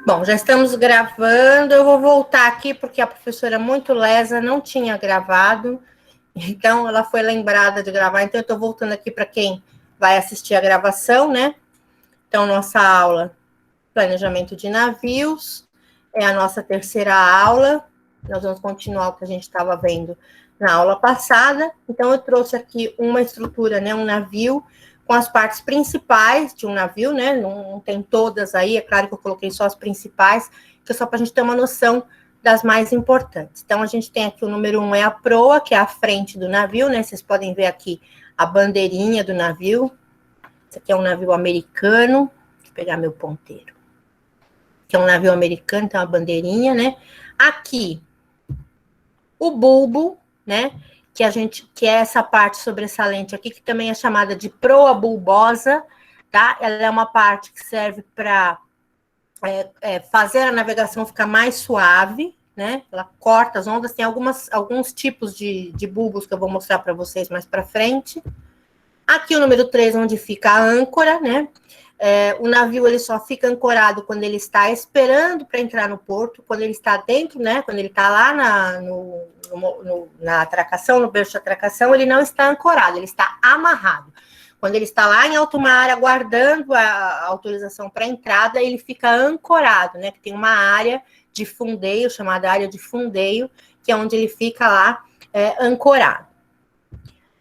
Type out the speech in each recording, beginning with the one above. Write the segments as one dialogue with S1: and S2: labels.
S1: Bom, já estamos gravando. Eu vou voltar aqui porque a professora muito lesa não tinha gravado. Então, ela foi lembrada de gravar. Então, eu estou voltando aqui para quem vai assistir a gravação, né? Então, nossa aula, planejamento de navios, é a nossa terceira aula. Nós vamos continuar o que a gente estava vendo na aula passada. Então, eu trouxe aqui uma estrutura, né? Um navio com as partes principais de um navio, né? Não tem todas aí, é claro que eu coloquei só as principais, que é só para a gente ter uma noção das mais importantes. Então, a gente tem aqui o número 1 é a proa, que é a frente do navio, né? Vocês podem ver aqui a bandeirinha do navio. Esse aqui é um navio americano. Deixa eu pegar meu ponteiro. Que é um navio americano, tem uma bandeirinha, né? Aqui, o bulbo, né? Que é essa parte sobressalente aqui, que também é chamada de proa bulbosa, tá? Ela é uma parte que serve para fazer a navegação ficar mais suave, né? Ela corta as ondas, tem alguns tipos de bulbos que eu vou mostrar para vocês mais para frente. Aqui o número 3, onde fica a âncora, né? O navio ele só fica ancorado quando ele está esperando para entrar no porto, quando ele está dentro, né? Quando ele está lá na atracação, no berço de atracação, ele não está ancorado, ele está amarrado. Quando ele está lá em alto mar, aguardando a autorização para entrada, ele fica ancorado, né? Que tem uma área de fundeio, chamada área de fundeio, que é onde ele fica lá ancorado.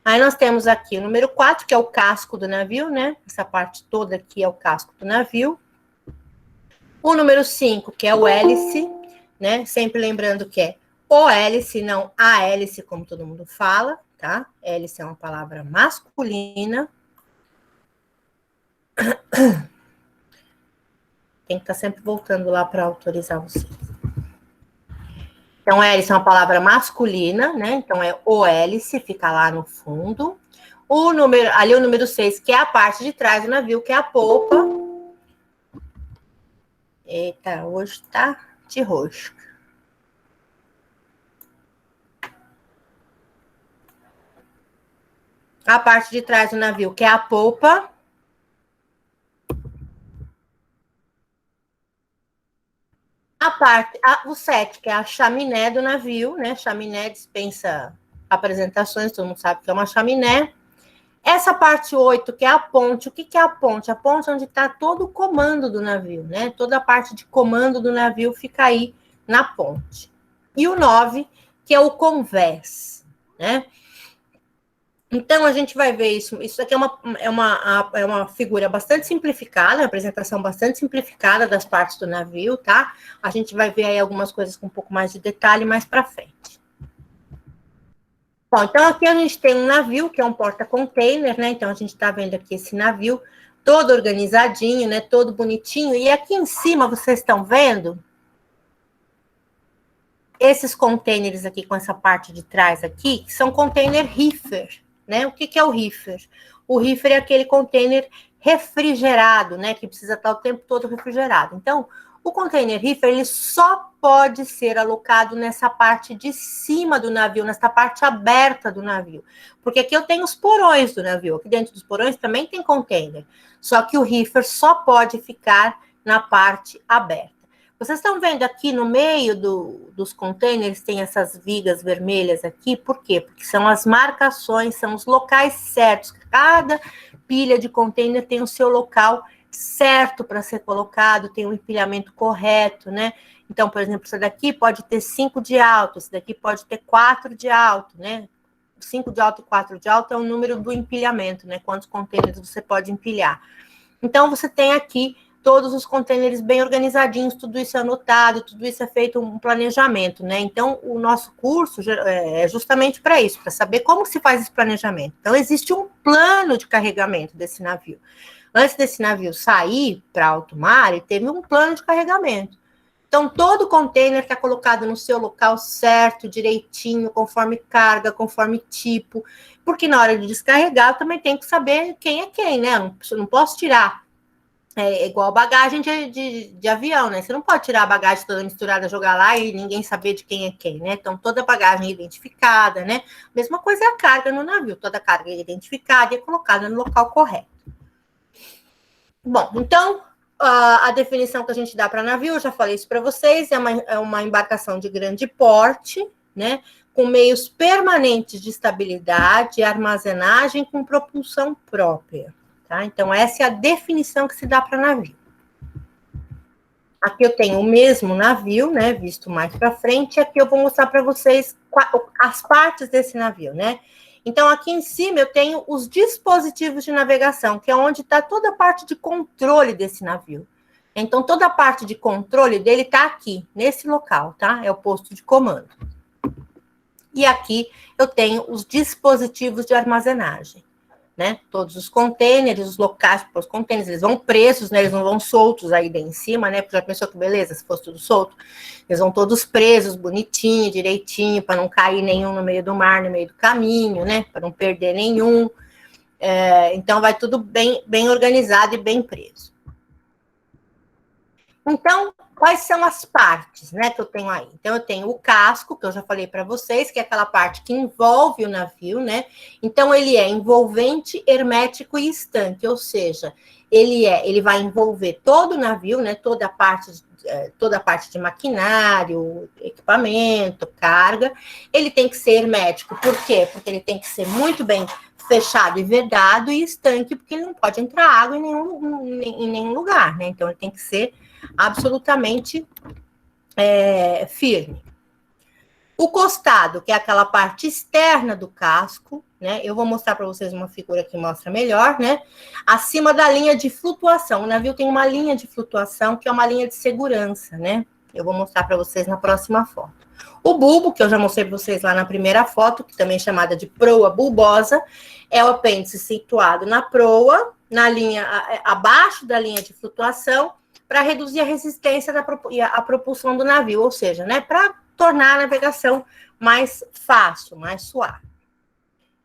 S1: Aí nós temos aqui o número 4, que é o casco do navio, né? Essa parte toda aqui é o casco do navio. O número 5, que é o hélice, né? Sempre lembrando que é o hélice, não a hélice, como todo mundo fala, tá? Hélice é uma palavra masculina. Tem que estar sempre voltando lá para autorizar vocês. Então, hélice é uma palavra masculina, né? Então, é o hélice, fica lá no fundo. O número 6, que é a parte de trás do navio, que é a polpa. Eita, hoje tá de rosca. A parte de trás do navio, que é a polpa. O 7, que é a chaminé do navio, né? Chaminé dispensa apresentações, todo mundo sabe que é uma chaminé. Essa parte 8, que é a ponte, o que é a ponte? A ponte é onde está todo o comando do navio, né? Toda a parte de comando do navio fica aí na ponte. E o 9, que é o convés, né? Então, a gente vai ver isso. Isso aqui é uma figura bastante simplificada, uma apresentação bastante simplificada das partes do navio, tá? A gente vai ver aí algumas coisas com um pouco mais de detalhe mais para frente. Bom, então aqui a gente tem um navio, que é um porta-container, né? Então, a gente está vendo aqui esse navio todo organizadinho, né? Todo bonitinho. E aqui em cima, vocês estão vendo esses containers aqui com essa parte de trás aqui, que são container reefer, né? O que é o reefer? O reefer é aquele container refrigerado, né? Que precisa estar o tempo todo refrigerado. Então, o container reefer, ele só pode ser alocado nessa parte de cima do navio, nessa parte aberta do navio. Porque aqui eu tenho os porões do navio. Aqui dentro dos porões também tem container. Só que o reefer só pode ficar na parte aberta. Vocês estão vendo aqui no meio dos containers, tem essas vigas vermelhas aqui, por quê? Porque são as marcações, são os locais certos. Cada pilha de container tem o seu local certo para ser colocado, tem um empilhamento correto, né? Então, por exemplo, essa daqui pode ter 5 de alto, esse daqui pode ter 4 de alto, né? 5 de alto e 4 de alto é o número do empilhamento, né? Quantos containers você pode empilhar. Então, você tem aqui todos os containers bem organizadinhos, tudo isso é anotado, tudo isso é feito um planejamento, né? Então, o nosso curso é justamente para isso, para saber como se faz esse planejamento. Então, existe um plano de carregamento desse navio. Antes desse navio sair para alto mar, ele teve um plano de carregamento. Então, todo container está colocado no seu local certo, direitinho, conforme carga, conforme tipo, porque na hora de descarregar, eu também tenho que saber quem é quem, né? Eu não posso tirar. É igual bagagem de avião, né? Você não pode tirar a bagagem toda misturada, jogar lá e ninguém saber de quem é quem, né? Então, toda a bagagem é identificada, né? Mesma coisa é a carga no navio. Toda a carga é identificada e é colocada no local correto. Bom, então, A definição que a gente dá para navio, eu já falei isso para vocês, é uma embarcação de grande porte, né, com meios permanentes de estabilidade e armazenagem com propulsão própria. Tá? Então, essa é a definição que se dá para navio. Aqui eu tenho o mesmo navio, né, visto mais para frente, aqui eu vou mostrar para vocês as partes desse navio, né. Então, aqui em cima eu tenho os dispositivos de navegação, que é onde está toda a parte de controle desse navio. Então, toda a parte de controle dele está aqui, nesse local, tá? É o posto de comando. E aqui eu tenho os dispositivos de armazenagem, né? Todos os containers, os locais para os containers, eles vão presos, né? Eles não vão soltos aí daí em cima, né? Porque já pensou que beleza, se fosse tudo solto, eles vão todos presos, bonitinho, direitinho, para não cair nenhum no meio do mar, no meio do caminho, né? Para não perder nenhum. Então, vai tudo bem organizado e bem preso. Então, quais são as partes, né, que eu tenho aí? Então, eu tenho o casco, que eu já falei para vocês, que é aquela parte que envolve o navio, né? Então, ele é envolvente, hermético e estanque, ou seja, ele vai envolver todo o navio, né? Toda a parte de maquinário, equipamento, carga. Ele tem que ser hermético, por quê? Porque ele tem que ser muito bem fechado e vedado, e estanque, porque ele não pode entrar água em nenhum lugar, né? Então, ele tem que ser absolutamente firme. O costado, que é aquela parte externa do casco, né? Eu vou mostrar para vocês uma figura que mostra melhor, né? Acima da linha de flutuação. O navio tem uma linha de flutuação, que é uma linha de segurança, né? Eu vou mostrar para vocês na próxima foto. O bulbo, que eu já mostrei para vocês lá na primeira foto, que também é chamada de proa bulbosa, é o apêndice situado na proa, na linha, abaixo da linha de flutuação, para reduzir a resistência e a propulsão do navio, ou seja, né, para tornar a navegação mais fácil, mais suave.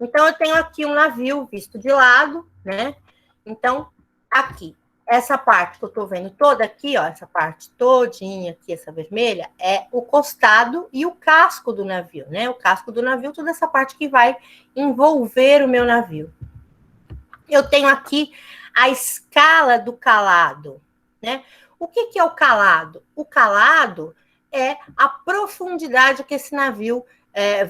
S1: Então, eu tenho aqui um navio visto de lado, né? Então, aqui, essa parte que eu estou vendo toda aqui, ó, essa parte todinha aqui, essa vermelha, é o costado e o casco do navio, né? O casco do navio, toda essa parte que vai envolver o meu navio. Eu tenho aqui a escala do calado, né? O que é o calado? O calado é a profundidade que esse navio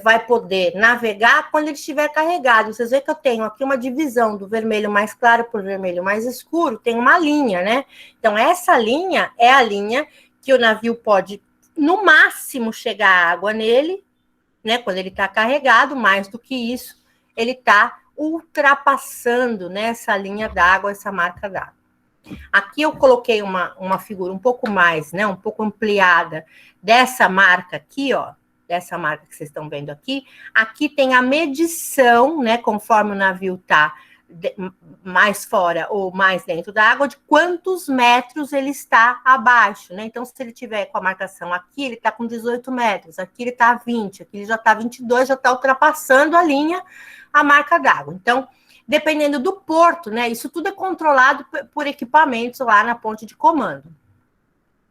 S1: vai poder navegar quando ele estiver carregado. Vocês veem que eu tenho aqui uma divisão do vermelho mais claro para o vermelho mais escuro, tem uma linha, né? Então, essa linha é a linha que o navio pode, no máximo, chegar água nele, né? Quando ele está carregado, mais do que isso, ele está ultrapassando, né, essa linha d'água, essa marca d'água. Aqui eu coloquei uma figura um pouco mais, né, um pouco ampliada dessa marca aqui, ó, dessa marca que vocês estão vendo aqui. Aqui tem a medição, né, conforme o navio está mais fora ou mais dentro da água, de quantos metros ele está abaixo, né? Então, se ele tiver com a marcação aqui, ele está com 18 metros, aqui ele está a 20, aqui ele já está 22, já está ultrapassando a linha, a marca d'água. Então, dependendo do porto, né? Isso tudo é controlado por equipamentos lá na ponte de comando.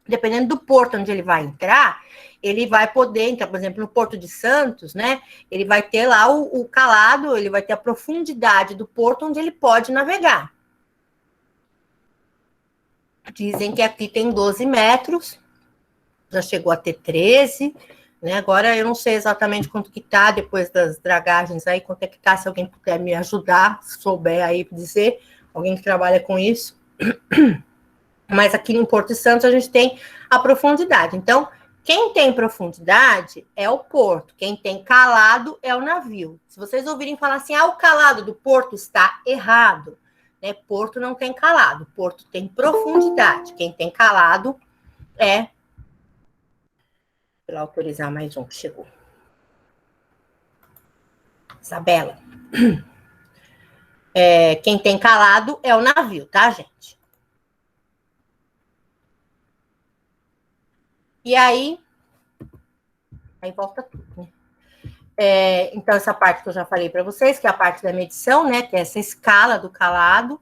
S1: Dependendo do porto onde ele vai entrar, ele vai poder, então, por exemplo, no Porto de Santos, né? Ele vai ter lá o calado, ele vai ter a profundidade do porto onde ele pode navegar. Dizem que aqui tem 12 metros, já chegou a ter 13, né? Agora eu não sei exatamente quanto que tá, depois das dragagens aí, quanto é que tá, se alguém puder me ajudar, se souber aí dizer, alguém que trabalha com isso. Mas aqui em Porto de Santos a gente tem a profundidade. Então, quem tem profundidade é o porto, quem tem calado é o navio. Se vocês ouvirem falar assim, o calado do porto está errado, né? Porto não tem calado, porto tem profundidade. Quem tem calado é... Vou autorizar mais um que chegou. Isabela. Quem tem calado é o navio, tá, gente? E aí volta tudo, né? Então, essa parte que eu já falei para vocês, que é a parte da medição, né? Que é essa escala do calado.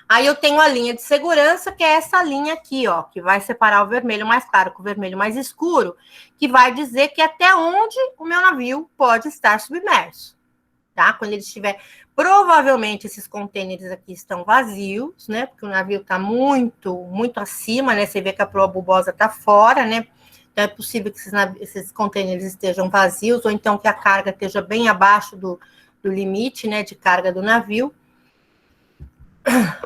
S1: Aí eu tenho a linha de segurança, que é essa linha aqui, ó, que vai separar o vermelho mais claro com o vermelho mais escuro, que vai dizer que até onde o meu navio pode estar submerso. tá? Quando ele estiver... Provavelmente esses contêineres aqui estão vazios, né? Porque o navio está muito, muito acima, né? Você vê que a proa bulbosa está fora, né? Então é possível que esses contêineres estejam vazios, ou então que a carga esteja bem abaixo do limite, né? De carga do navio.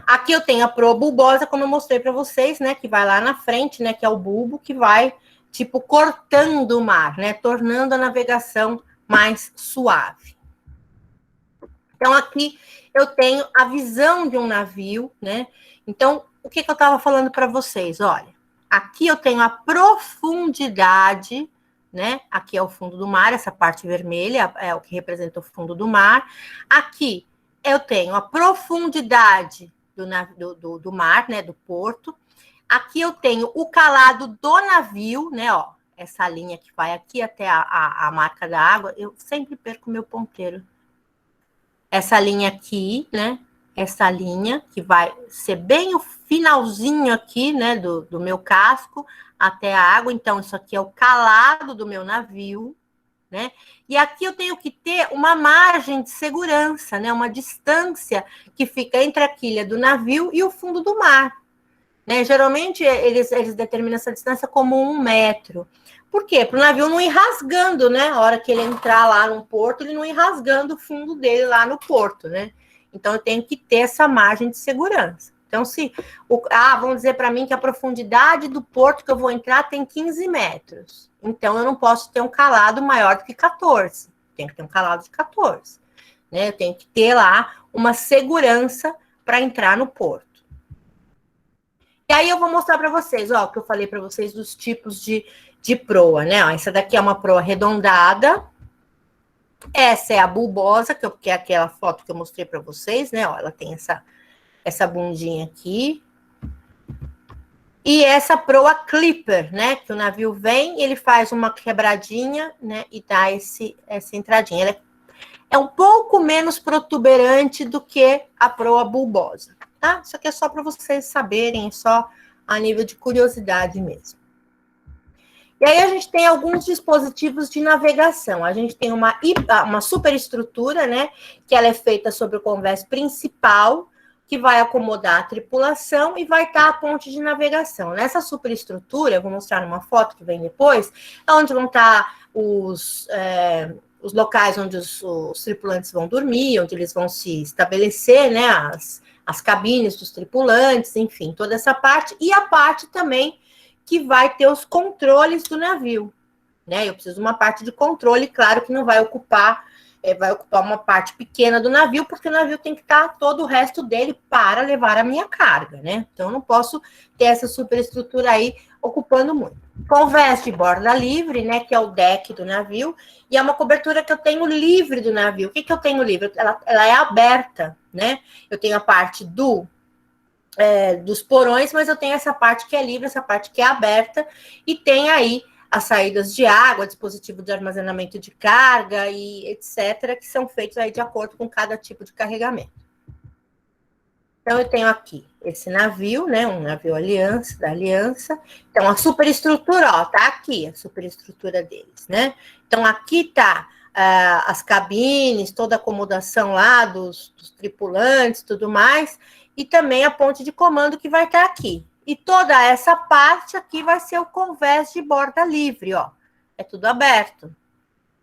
S1: Aqui eu tenho a proa bulbosa, como eu mostrei para vocês, né? Que vai lá na frente, né? Que é o bulbo, que vai, tipo, cortando o mar, né? Tornando a navegação mais suave. Então, aqui eu tenho a visão de um navio, né? Então, o que eu estava falando para vocês? Olha, aqui eu tenho a profundidade, né? Aqui é o fundo do mar, essa parte vermelha é o que representa o fundo do mar. Aqui eu tenho a profundidade do mar, né? Do porto. Aqui eu tenho o calado do navio, né? Ó, essa linha que vai aqui até a marca da água. Eu sempre perco meu ponteiro. Essa linha aqui, né? Essa linha que vai ser bem o finalzinho aqui, né? Do meu casco até a água. Então, isso aqui é o calado do meu navio, né? E aqui eu tenho que ter uma margem de segurança, né? Uma distância que fica entre a quilha do navio e o fundo do mar, né? Geralmente, eles determinam essa distância como 1 metro. Por quê? Para o navio não ir rasgando, né? A hora que ele entrar lá no porto, ele não ir rasgando o fundo dele lá no porto, né? Então, eu tenho que ter essa margem de segurança. Então, vamos dizer para mim que a profundidade do porto que eu vou entrar tem 15 metros. Então, eu não posso ter um calado maior do que 14. Tem que ter um calado de 14. Né? Eu tenho que ter lá uma segurança para entrar no porto. E aí eu vou mostrar para vocês, ó, o que eu falei para vocês dos tipos de proa, né? Ó, essa daqui é uma proa arredondada. Essa é a bulbosa, que é aquela foto que eu mostrei para vocês, né? Ó, ela tem essa bundinha aqui. E essa proa clipper, né? Que o navio vem, ele faz uma quebradinha, né? E dá essa entradinha. Ela é um pouco menos protuberante do que a proa bulbosa, tá? Isso aqui é só para vocês saberem, é só a nível de curiosidade mesmo. E aí a gente tem alguns dispositivos de navegação. A gente tem uma superestrutura, né? Que ela é feita sobre o convés principal, que vai acomodar a tripulação e vai estar a ponte de navegação. Nessa superestrutura, eu vou mostrar numa foto que vem depois, é onde vão estar os locais onde os tripulantes vão dormir, onde eles vão se estabelecer, né? As cabines dos tripulantes, enfim, toda essa parte. E a parte também que vai ter os controles do navio, né? Eu preciso de uma parte de controle, claro que não vai ocupar uma parte pequena do navio, porque o navio tem que estar todo o resto dele para levar a minha carga, né? Então, eu não posso ter essa superestrutura aí ocupando muito. Convés de borda livre, né? Que é o deck do navio, e é uma cobertura que eu tenho livre do navio. O que eu tenho livre? Ela é aberta, né? Eu tenho a parte dos porões, mas eu tenho essa parte que é livre, essa parte que é aberta, e tem aí as saídas de água, dispositivo de armazenamento de carga e etc., que são feitos aí de acordo com cada tipo de carregamento. Então, eu tenho aqui esse navio, né, um navio da Aliança. Então, a superestrutura, ó, tá aqui, a superestrutura deles, né? Então, aqui tá as cabines, toda a acomodação lá dos tripulantes, tudo mais, e também a ponte de comando que vai estar aqui. E toda essa parte aqui vai ser o convés de borda livre, ó. É tudo aberto,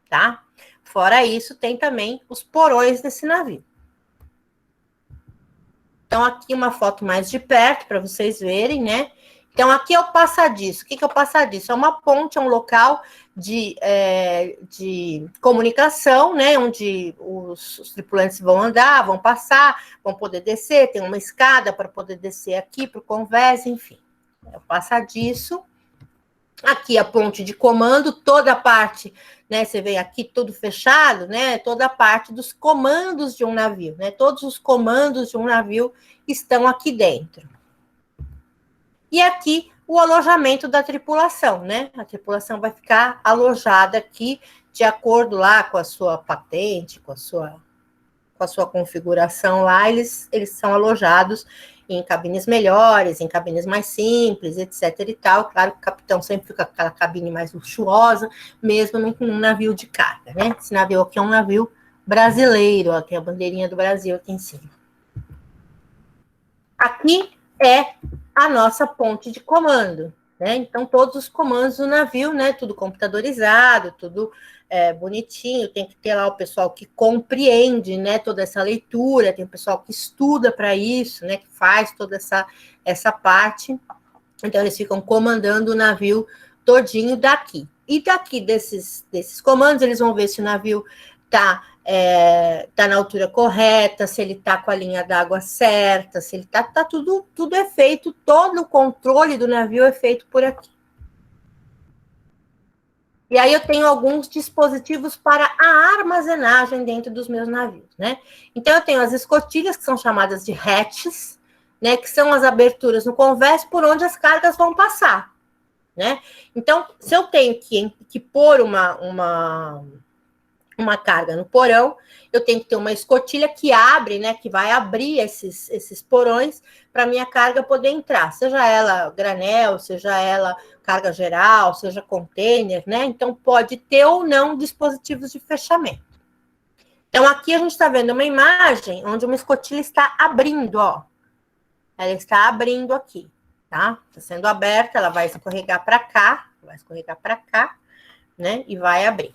S1: tá? Fora isso, tem também os porões desse navio. Então, aqui uma foto mais de perto, para vocês verem, né? Então, aqui é o passadiço. O que é o passadiço? É uma ponte, é um local de comunicação, né? Onde os tripulantes vão andar, vão passar, vão poder descer. Tem uma escada para poder descer aqui para o convés, enfim. É o passadiço. Aqui a ponte de comando, toda a parte, né? Você vê aqui tudo fechado, né? Toda a parte dos comandos de um navio, né? Todos os comandos de um navio estão aqui dentro. E aqui o alojamento da tripulação, né? A tripulação vai ficar alojada aqui de acordo lá com a sua patente, com a sua configuração lá, eles são alojados em cabines melhores, em cabines mais simples, etc. e tal. Claro que o capitão sempre fica com aquela cabine mais luxuosa, mesmo num navio de carga, né? Esse navio aqui é um navio brasileiro, ó, tem a bandeirinha do Brasil aqui em cima. Aqui é a nossa ponte de comando, né? Então, todos os comandos do navio, né? Tudo computadorizado, tudo bonitinho. Tem que ter lá o pessoal que compreende, né? Toda essa leitura, tem o pessoal que estuda para isso, né? Que faz toda essa parte. Então, eles ficam comandando o navio todinho daqui. E daqui desses comandos, eles vão ver se o navio está na altura correta, se ele está com a linha d'água certa, se ele está tudo é feito, todo o controle do navio é feito por aqui. E aí eu tenho alguns dispositivos para a armazenagem dentro dos meus navios, né? Então eu tenho as escotilhas, que são chamadas de hatches, né? Que são as aberturas no convés por onde as cargas vão passar, né? Então, se eu tenho que pôr uma carga no porão, eu tenho que ter uma escotilha que abre, né, que vai abrir esses porões para a minha carga poder entrar, seja ela granel, seja ela carga geral, seja container, né? Então, pode ter ou não dispositivos de fechamento. Então, aqui a gente está vendo uma imagem onde uma escotilha está abrindo, ó. Ela está abrindo aqui, tá? Está sendo aberta, ela vai escorregar para cá, né? E vai abrir.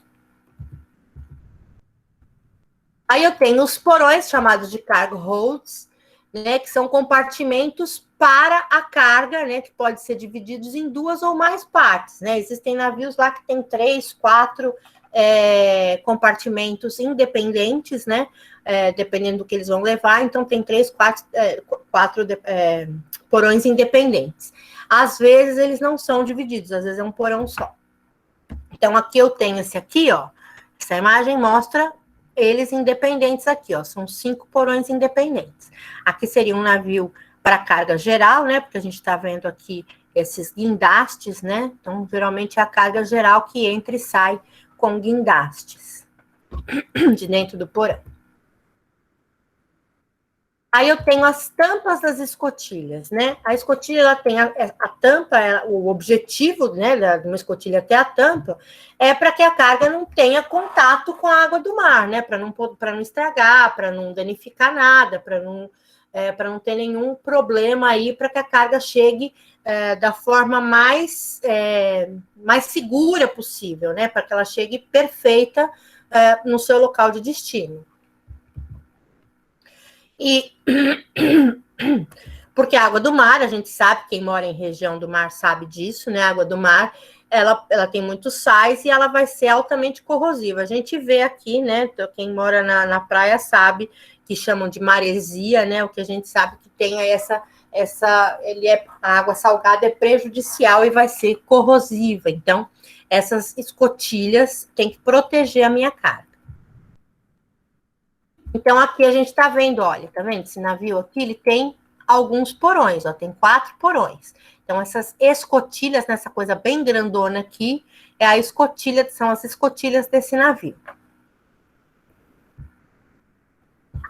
S1: Aí eu tenho os porões, chamados de cargo holds, né, que são compartimentos para a carga, né, que pode ser divididos em 2 ou mais partes, né? Existem navios lá que tem 3, 4 compartimentos independentes, né? Dependendo do que eles vão levar, então tem 3, 4 porões independentes. Às vezes eles não são divididos, às vezes é um porão só. Então aqui eu tenho esse aqui, ó. Essa imagem mostra eles independentes aqui, ó, são 5 porões independentes. Aqui seria um navio para carga geral, né, porque a gente está vendo aqui esses guindastes, né, então geralmente é a carga geral que entra e sai com guindastes de dentro do porão. Aí eu tenho as tampas das escotilhas, né? A escotilha, ela tem a tampa, o objetivo, né, de uma escotilha até a tampa, é para que a carga não tenha contato com a água do mar, né? Para não estragar, para não danificar nada, para não ter nenhum problema aí, para que a carga chegue da forma mais segura possível, né? Para que ela chegue perfeita no seu local de destino. E porque a água do mar, a gente sabe, quem mora em região do mar sabe disso, né? A água do mar, ela tem muitos sais e ela vai ser altamente corrosiva. A gente vê aqui, né? Quem mora na praia sabe que chamam de maresia, né? O que a gente sabe que tem é a água salgada é prejudicial e vai ser corrosiva. Então, essas escotilhas têm que proteger a minha carga. Então, aqui a gente está vendo, olha, tá vendo? Esse navio aqui, ele tem alguns porões, ó, tem 4 porões. Então, essas escotilhas, nessa coisa bem grandona aqui, são as escotilhas desse navio.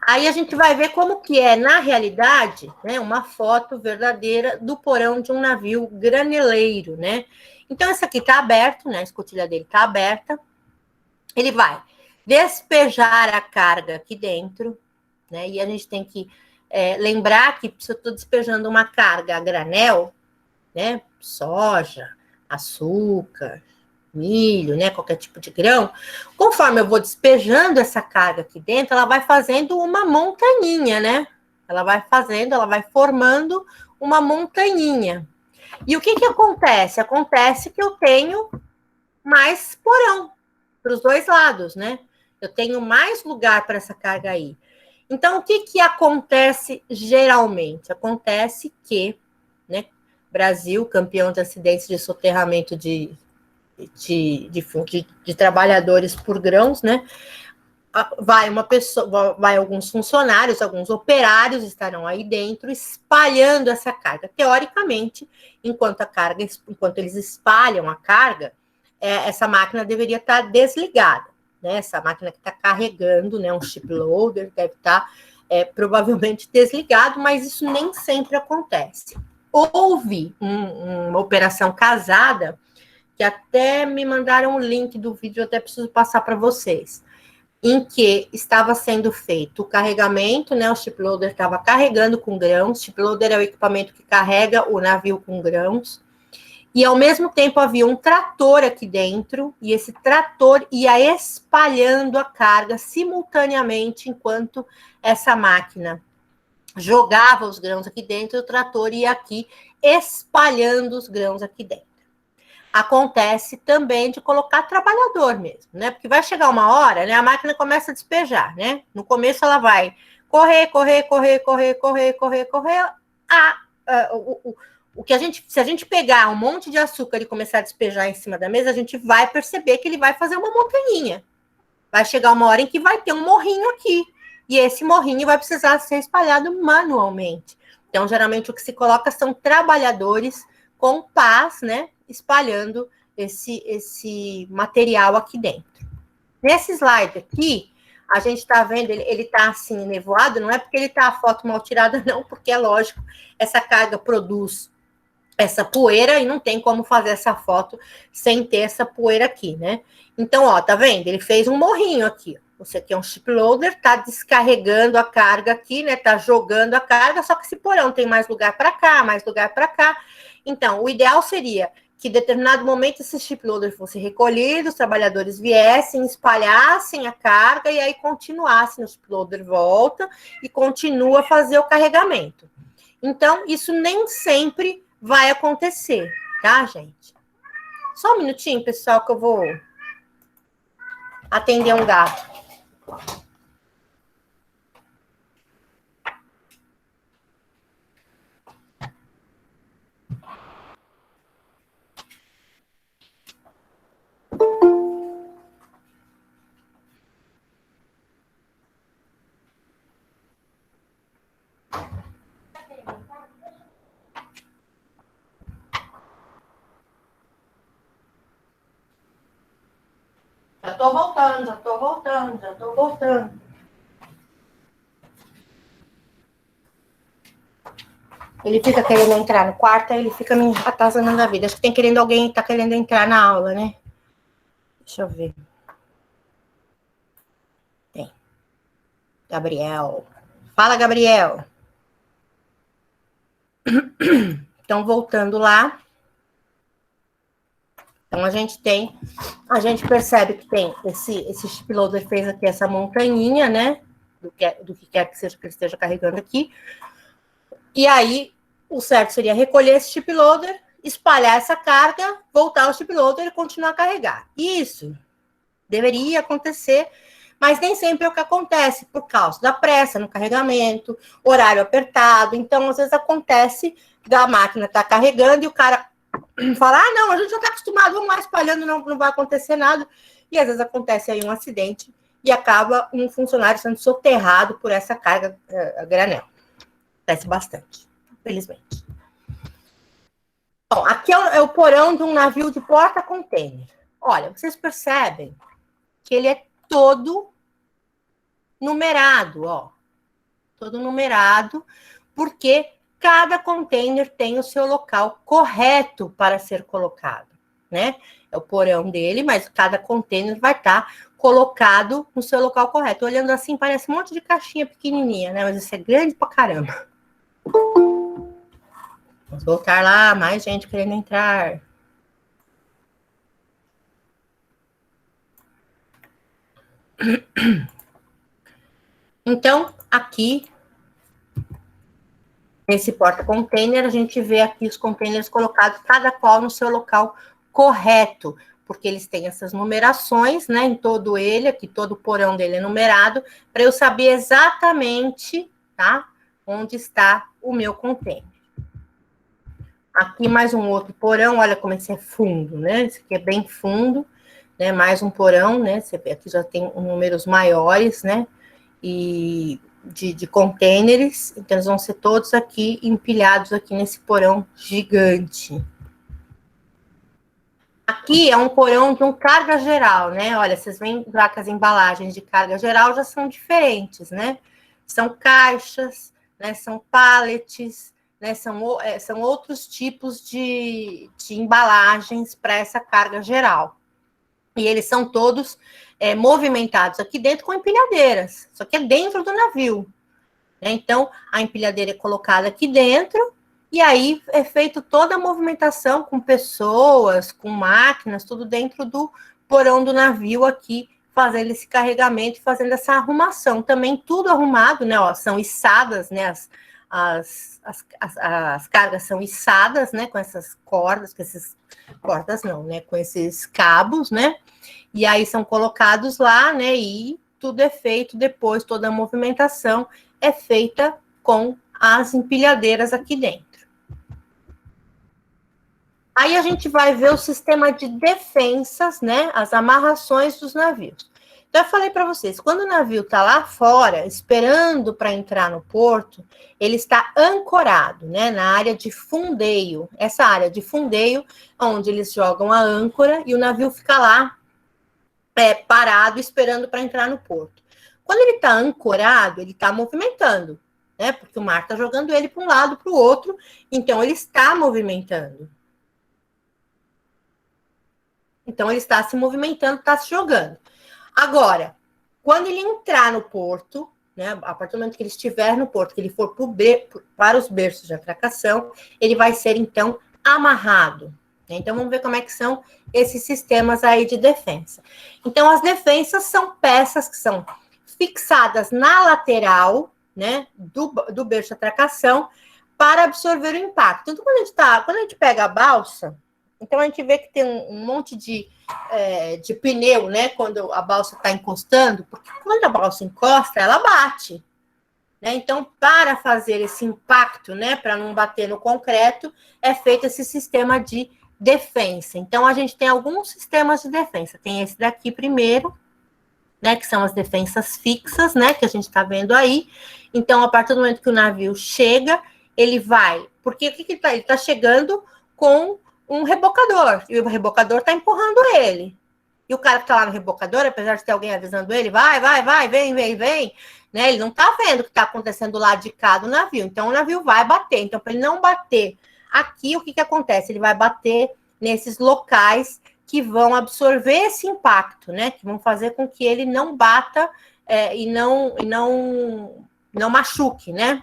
S1: Aí a gente vai ver como que é, na realidade, né, uma foto verdadeira do porão de um navio graneleiro, né? Então, esse aqui está aberto, né? A escotilha dele está aberta. Ele vai despejar a carga aqui dentro, né? E a gente tem que lembrar que se eu estou despejando uma carga a granel, né? Soja, açúcar, milho, né? Qualquer tipo de grão, conforme eu vou despejando essa carga aqui dentro, ela vai fazendo uma montanha, né? Ela vai formando uma montanha. E o que acontece? Acontece que eu tenho mais porão para os 2 lados, né? Eu tenho mais lugar para essa carga aí. Então, o que acontece geralmente? Acontece que, né, Brasil, campeão de acidentes de soterramento de trabalhadores por grãos, né? Vai alguns funcionários, alguns operários estarão aí dentro espalhando essa carga. Teoricamente, enquanto eles espalham a carga, essa máquina deveria estar desligada, né? Essa máquina que está carregando, né, um ship loader deve estar provavelmente desligado, mas isso nem sempre acontece. Houve uma operação casada, que até me mandaram um link do vídeo, eu até preciso passar para vocês, em que estava sendo feito o carregamento, né? O shiploader estava carregando com grãos. O shiploader é o equipamento que carrega o navio com grãos. E, ao mesmo tempo, havia um trator aqui dentro, e esse trator ia espalhando a carga simultaneamente, enquanto essa máquina jogava os grãos aqui dentro, o trator ia aqui espalhando os grãos aqui dentro. Acontece também de colocar trabalhador mesmo, né? Porque vai chegar uma hora, né? A máquina começa a despejar, né? No começo ela vai correr, correr, correr, correr, correr, correr, correr. O que se a gente pegar um monte de açúcar e começar a despejar em cima da mesa, a gente vai perceber que ele vai fazer uma montanha. Vai chegar uma hora em que vai ter um morrinho aqui. E esse morrinho vai precisar ser espalhado manualmente. Então, geralmente, o que se coloca são trabalhadores com pás, né? Espalhando esse material aqui dentro. Nesse slide aqui, a gente está vendo, ele está assim, nevoado, não é porque ele está a foto mal tirada, não, porque é lógico, essa carga produz essa poeira e não tem como fazer essa foto sem ter essa poeira aqui, né? Então, ó, tá vendo? Ele fez um morrinho aqui. Você aqui é um shiploader, tá descarregando a carga aqui, né? Tá jogando a carga, só que esse porão tem mais lugar para cá, mais lugar para cá. Então, o ideal seria que em determinado momento esse shiploader fosse recolhido, os trabalhadores viessem, espalhassem a carga e aí continuassem, o shiploader volta e continua a fazer o carregamento. Então, isso nem sempre vai acontecer, tá, gente? Só um minutinho, pessoal, que eu vou atender um gato. Já tô voltando, já tô voltando, já tô voltando. Ele fica querendo entrar no quarto, aí ele fica me atazanando a vida. Acho que tem querendo alguém, tá querendo entrar na aula, né? Deixa eu ver. Tem. Gabriel. Fala, Gabriel. Então, voltando lá. Então, a gente percebe que tem esse shiploader fez aqui essa montanha, né? Do que quer que seja que ele esteja carregando aqui. E aí, o certo seria recolher esse shiploader, espalhar essa carga, voltar ao shiploader e continuar a carregar. Isso deveria acontecer, mas nem sempre é o que acontece, por causa da pressa no carregamento, horário apertado. Então, às vezes acontece da máquina estar carregando e o cara fala, não, a gente já está acostumado, vamos lá espalhando, não vai acontecer nada. E às vezes acontece aí um acidente e acaba um funcionário sendo soterrado por essa carga a granel. Acontece bastante, infelizmente. Bom, aqui é o porão de um navio de porta-container. Olha, vocês percebem que ele é todo numerado, ó. Todo numerado, porque cada container tem o seu local correto para ser colocado, né? É o porão dele, mas cada container vai estar colocado no seu local correto. Olhando assim, parece um monte de caixinha pequenininha, né? Mas isso é grande pra caramba. Vamos voltar lá, mais gente querendo entrar. Então, aqui, nesse porta-container, a gente vê aqui os containers colocados, cada qual no seu local correto, porque eles têm essas numerações, né, em todo ele, aqui todo o porão dele é numerado, para eu saber exatamente, tá, onde está o meu container. Aqui mais um outro porão, olha como esse é fundo, né, esse aqui é bem fundo, né, mais um porão, né, você vê aqui já tem números maiores, né, e de containers, então eles vão ser todos aqui empilhados aqui nesse porão gigante. Aqui é um porão de um carga geral, né? Olha, vocês veem já que as embalagens de carga geral já são diferentes, né? São caixas, né? São pallets, né? São outros tipos de embalagens para essa carga geral. E eles são todos movimentados aqui dentro com empilhadeiras, só que é dentro do navio. Né? Então, a empilhadeira é colocada aqui dentro, e aí é feita toda a movimentação com pessoas, com máquinas, tudo dentro do porão do navio aqui, fazendo esse carregamento, fazendo essa arrumação. Também tudo arrumado, né? Ó, são içadas, né? As cargas são içadas, né? Com essas cordas, cordas não, né? Com esses cabos, né? E aí são colocados lá, né? E tudo é feito depois, toda a movimentação é feita com as empilhadeiras aqui dentro. Aí a gente vai ver o sistema de defensas, né? As amarrações dos navios. Então, eu falei para vocês, quando o navio está lá fora, esperando para entrar no porto, ele está ancorado, né? Na área de fundeio. Essa área de fundeio, onde eles jogam a âncora e o navio fica lá parado, esperando para entrar no porto. Quando ele está ancorado, ele está movimentando, né? Porque o mar está jogando ele para um lado, para o outro, então ele está movimentando. Então ele está se movimentando, está se jogando. Agora, quando ele entrar no porto, né? A partir do momento que ele estiver no porto, que ele for para os berços de atracação, ele vai ser então amarrado. Então, vamos ver como é que são esses sistemas aí de defensa. Então, as defensas são peças que são fixadas na lateral, né, do berço de atracação, para absorver o impacto. Então, quando a gente pega a balsa, então a gente vê que tem um monte de pneu, né, quando a balsa está encostando, porque quando a balsa encosta, ela bate. Né? Então, para fazer esse impacto, né, para não bater no concreto, é feito esse sistema de defensa. Então, a gente tem alguns sistemas de defensa. Tem esse daqui primeiro, né, que são as defensas fixas, né, que a gente está vendo aí. Então, a partir do momento que o navio chega, ele vai... Porque o que ele está? Ele está chegando com um rebocador, e o rebocador está empurrando ele. E o cara que está lá no rebocador, apesar de ter alguém avisando ele, vai, vem, né, ele não está vendo o que está acontecendo lá de cá do navio. Então, o navio vai bater. Então, para ele não bater aqui, o que acontece? Ele vai bater nesses locais que vão absorver esse impacto, né? Que vão fazer com que ele não bata e não machuque, né?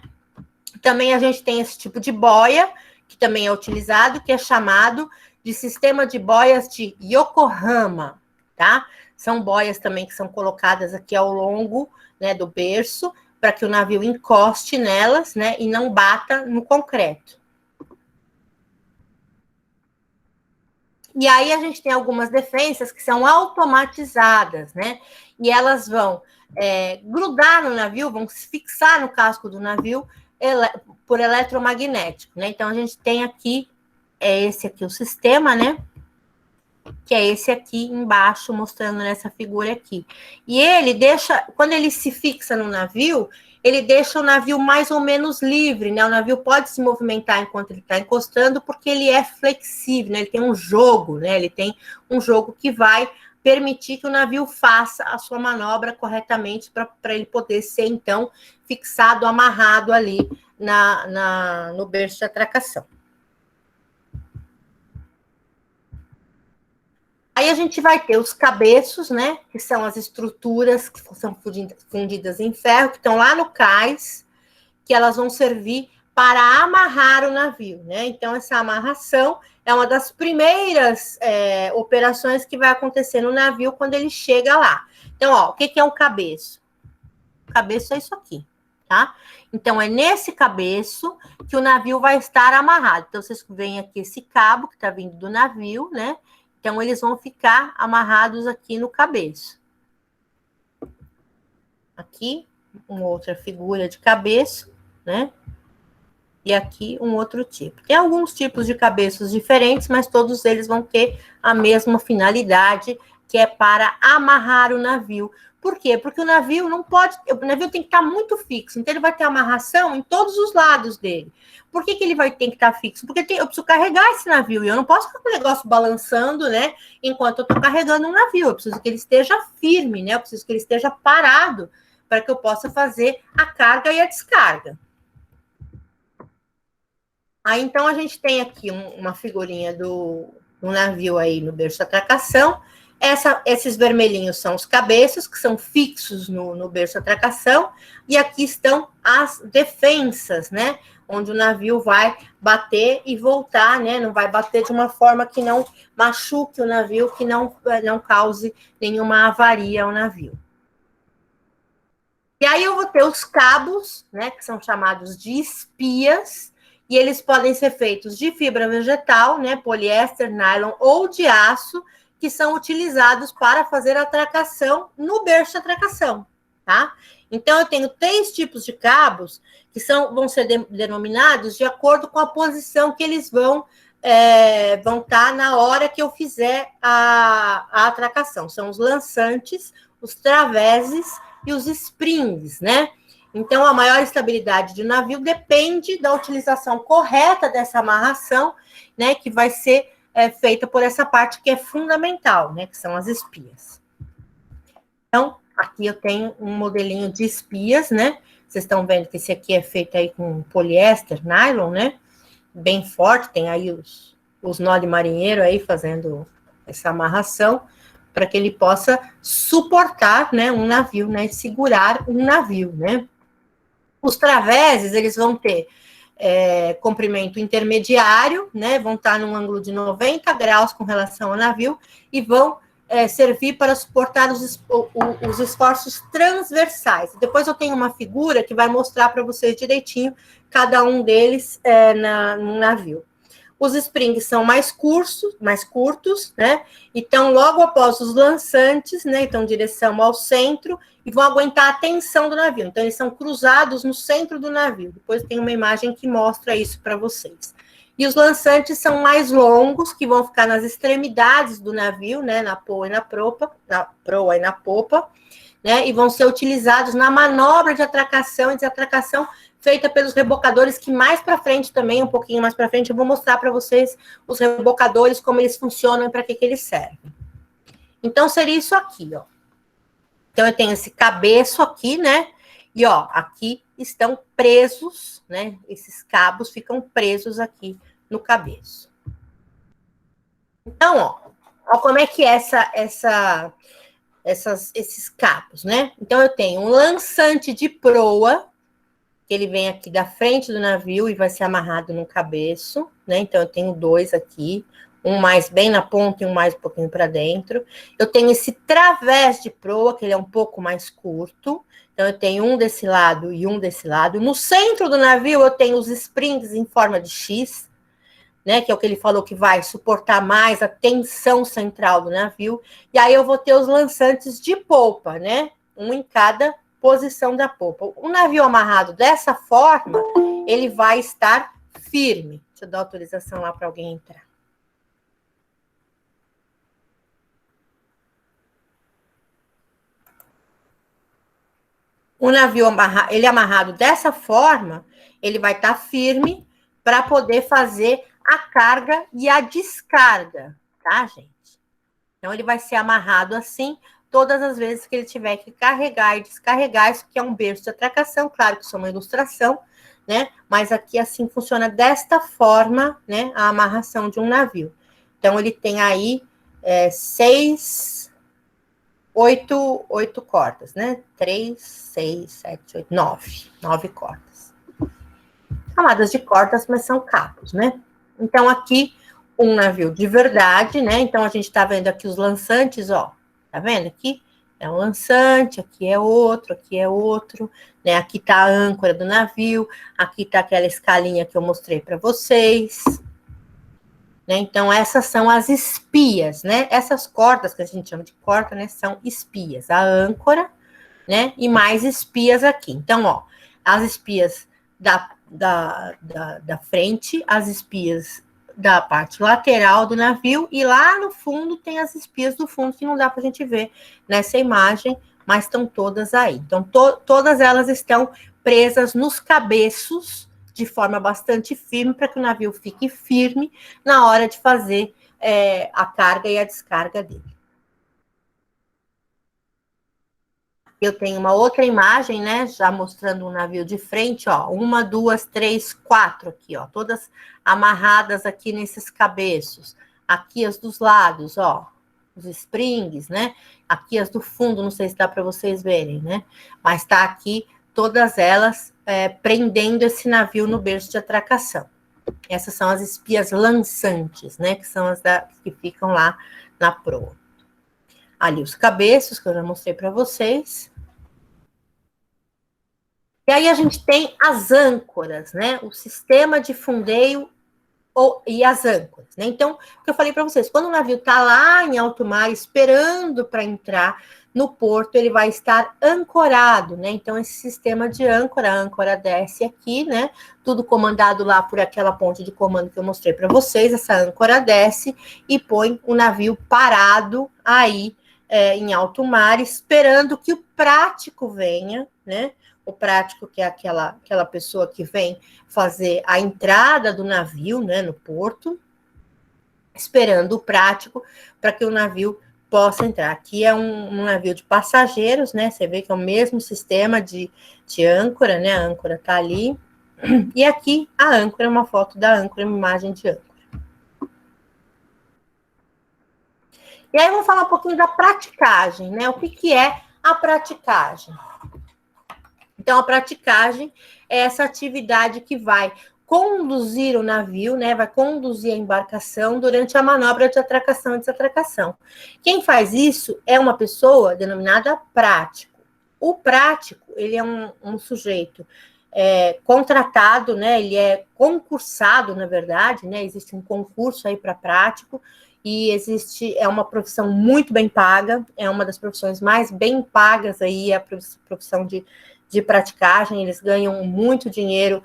S1: Também a gente tem esse tipo de boia, que também é utilizado, que é chamado de sistema de boias de Yokohama, tá? São boias também que são colocadas aqui ao longo, né, do berço, para que o navio encoste nelas, né, e não bata no concreto. E aí a gente tem algumas defensas que são automatizadas, né? E elas vão grudar no navio, vão se fixar no casco do navio por eletromagnético, né? Então a gente tem aqui, esse aqui o sistema, né? Que é esse aqui embaixo, mostrando nessa figura aqui. E ele deixa, quando ele se fixa no navio, ele deixa o navio mais ou menos livre, né? O navio pode se movimentar enquanto ele está encostando, porque ele é flexível, né? Ele tem um jogo, né? Ele tem um jogo que vai permitir que o navio faça a sua manobra corretamente para ele poder ser, então, fixado, amarrado ali no berço de atracação. Aí a gente vai ter os cabeços, né? Que são as estruturas que são fundidas em ferro, que estão lá no cais, que elas vão servir para amarrar o navio, né? Então, essa amarração é uma das primeiras operações que vai acontecer no navio quando ele chega lá. Então, ó, o que é um cabeço? O cabeço é isso aqui, tá? Então, é nesse cabeço que o navio vai estar amarrado. Então, vocês veem aqui esse cabo que está vindo do navio, né? Então, eles vão ficar amarrados aqui no cabeço. Aqui, uma outra figura de cabeço, né? E aqui, um outro tipo. Tem alguns tipos de cabeços diferentes, mas todos eles vão ter a mesma finalidade, que é para amarrar o navio. Por quê? Porque o navio não pode... O navio tem que estar muito fixo, então ele vai ter amarração em todos os lados dele. Por que ele vai ter que estar fixo? Porque eu preciso carregar esse navio, e eu não posso ficar com o negócio balançando, né, enquanto eu estou carregando um navio. Eu preciso que ele esteja firme, né, eu preciso que ele esteja parado, para que eu possa fazer a carga e a descarga. Aí, então, a gente tem aqui uma figurinha do navio aí no berço de atracação, Esses vermelhinhos são os cabeços, que são fixos no berço atracação, e aqui estão as defensas, né? Onde o navio vai bater e voltar, né? Não vai bater de uma forma que não machuque o navio, que não cause nenhuma avaria ao navio. E aí eu vou ter os cabos, né? Que são chamados de espias, e eles podem ser feitos de fibra vegetal, né? Poliéster, nylon ou de aço, que são utilizados para fazer a atracação no berço de atracação, tá? Então, eu tenho 3 tipos de cabos que vão ser denominados de acordo com a posição que eles vão estar na hora que eu fizer a atracação. São os lançantes, os traveses e os springs, né? Então, a maior estabilidade de um navio depende da utilização correta dessa amarração, né? Que vai ser feita por essa parte que é fundamental, né? Que são as espias. Então, aqui eu tenho um modelinho de espias, né? Vocês estão vendo que esse aqui é feito aí com poliéster, nylon, né? Bem forte, tem aí os nó de marinheiro aí fazendo essa amarração para que ele possa suportar, né, um navio, né? Segurar um navio, né? Os traveses, eles vão ter comprimento intermediário, né? Vão estar num ângulo de 90 graus com relação ao navio e vão servir para suportar os esforços transversais. Depois eu tenho uma figura que vai mostrar para vocês direitinho cada um deles no navio. Os springs são mais curtos, né? Então, logo após os lançantes, né? Então, direção ao centro e vão aguentar a tensão do navio. Então, eles são cruzados no centro do navio. Depois tem uma imagem que mostra isso para vocês. E os lançantes são mais longos, que vão ficar nas extremidades do navio, né? Na proa e na popa, né? E vão ser utilizados na manobra de atracação e desatracação feita pelos rebocadores, que mais para frente também, um pouquinho mais para frente, eu vou mostrar para vocês os rebocadores, como eles funcionam e para que eles servem. Então, seria isso aqui, ó. Então, eu tenho esse cabeço aqui, né? E, ó, aqui estão presos, né? Esses cabos ficam presos aqui no cabeço. Então, ó como é que é esses cabos, né? Então, eu tenho um lançante de proa, que ele vem aqui da frente do navio e vai ser amarrado no cabeço, né? Então, eu tenho 2 aqui, um mais bem na ponta e um mais um pouquinho para dentro. Eu tenho esse través de proa, que ele é um pouco mais curto. Então, eu tenho um desse lado e um desse lado. No centro do navio, eu tenho os springs em forma de X, né? Que é o que ele falou que vai suportar mais a tensão central do navio. E aí, eu vou ter os lançantes de polpa, né? Um em cada posição da polpa. O navio amarrado dessa forma, ele vai estar firme. Deixa eu dar autorização lá para alguém entrar. O navio amarrado dessa forma, ele vai estar firme para poder fazer a carga e a descarga, tá, gente? Então, ele vai ser amarrado assim todas as vezes que ele tiver que carregar e descarregar. Isso aqui é um berço de atracação, claro que isso é uma ilustração, né? Mas aqui assim funciona desta forma, né? A amarração de um navio. Então, ele tem aí 8 cordas, né? 3, 6, 7, 8, 9 cordas. Chamadas de cordas, mas são cabos, né? Então, aqui, um navio de verdade, né? Então, a gente tá vendo aqui os lançantes, ó. Tá vendo aqui? É um lançante, aqui é outro, né? Aqui tá a âncora do navio, aqui tá aquela escalinha que eu mostrei para vocês. Né? Então, essas são as espias, né? Essas cordas que a gente chama de corda, né? São espias. A âncora, né? E mais espias aqui. Então, ó, as espias da frente, as espias da parte lateral do navio, e lá no fundo tem as espias do fundo, que não dá para a gente ver nessa imagem, mas estão todas aí. Então, todas elas estão presas nos cabeços, de forma bastante firme, para que o navio fique firme na hora de fazer a carga e a descarga dele. Eu tenho uma outra imagem, né, já mostrando um navio de frente, ó, 1, 2, 3, 4 aqui, ó, todas amarradas aqui nesses cabeços. Aqui as dos lados, ó, os springs, né? Aqui as do fundo, não sei se dá para vocês verem, né? Mas está aqui todas elas prendendo esse navio no berço de atracação. Essas são as espias lançantes, né? Que são as que ficam lá na proa. Ali os cabeços, que eu já mostrei para vocês. E aí a gente tem as âncoras, né? O sistema de fundeio e as âncoras, né? Então, o que eu falei para vocês, quando o navio está lá em alto mar, esperando para entrar no porto, ele vai estar ancorado, né? Então, esse sistema de âncora, a âncora desce aqui, né? Tudo comandado lá por aquela ponte de comando que eu mostrei para vocês, essa âncora desce e põe o navio parado aí em alto mar, esperando que o prático venha, né? O prático, que é aquela pessoa que vem fazer a entrada do navio, né, no porto, esperando o prático para que o navio possa entrar. Aqui é um navio de passageiros, né? Você vê que é o mesmo sistema de âncora, né? A âncora está ali. E aqui a âncora é uma foto da âncora, uma imagem de âncora. E aí vamos falar um pouquinho da praticagem, né? O que é a praticagem? Então, a praticagem é essa atividade que vai conduzir o navio, né? Vai conduzir a embarcação durante a manobra de atracação e desatracação. Quem faz isso é uma pessoa denominada prático. O prático, ele é um sujeito contratado, né? Ele é concursado, na verdade, né? Existe um concurso aí para prático e é uma profissão muito bem paga, é uma das profissões mais bem pagas aí, a profissão de praticagem. Eles ganham muito dinheiro,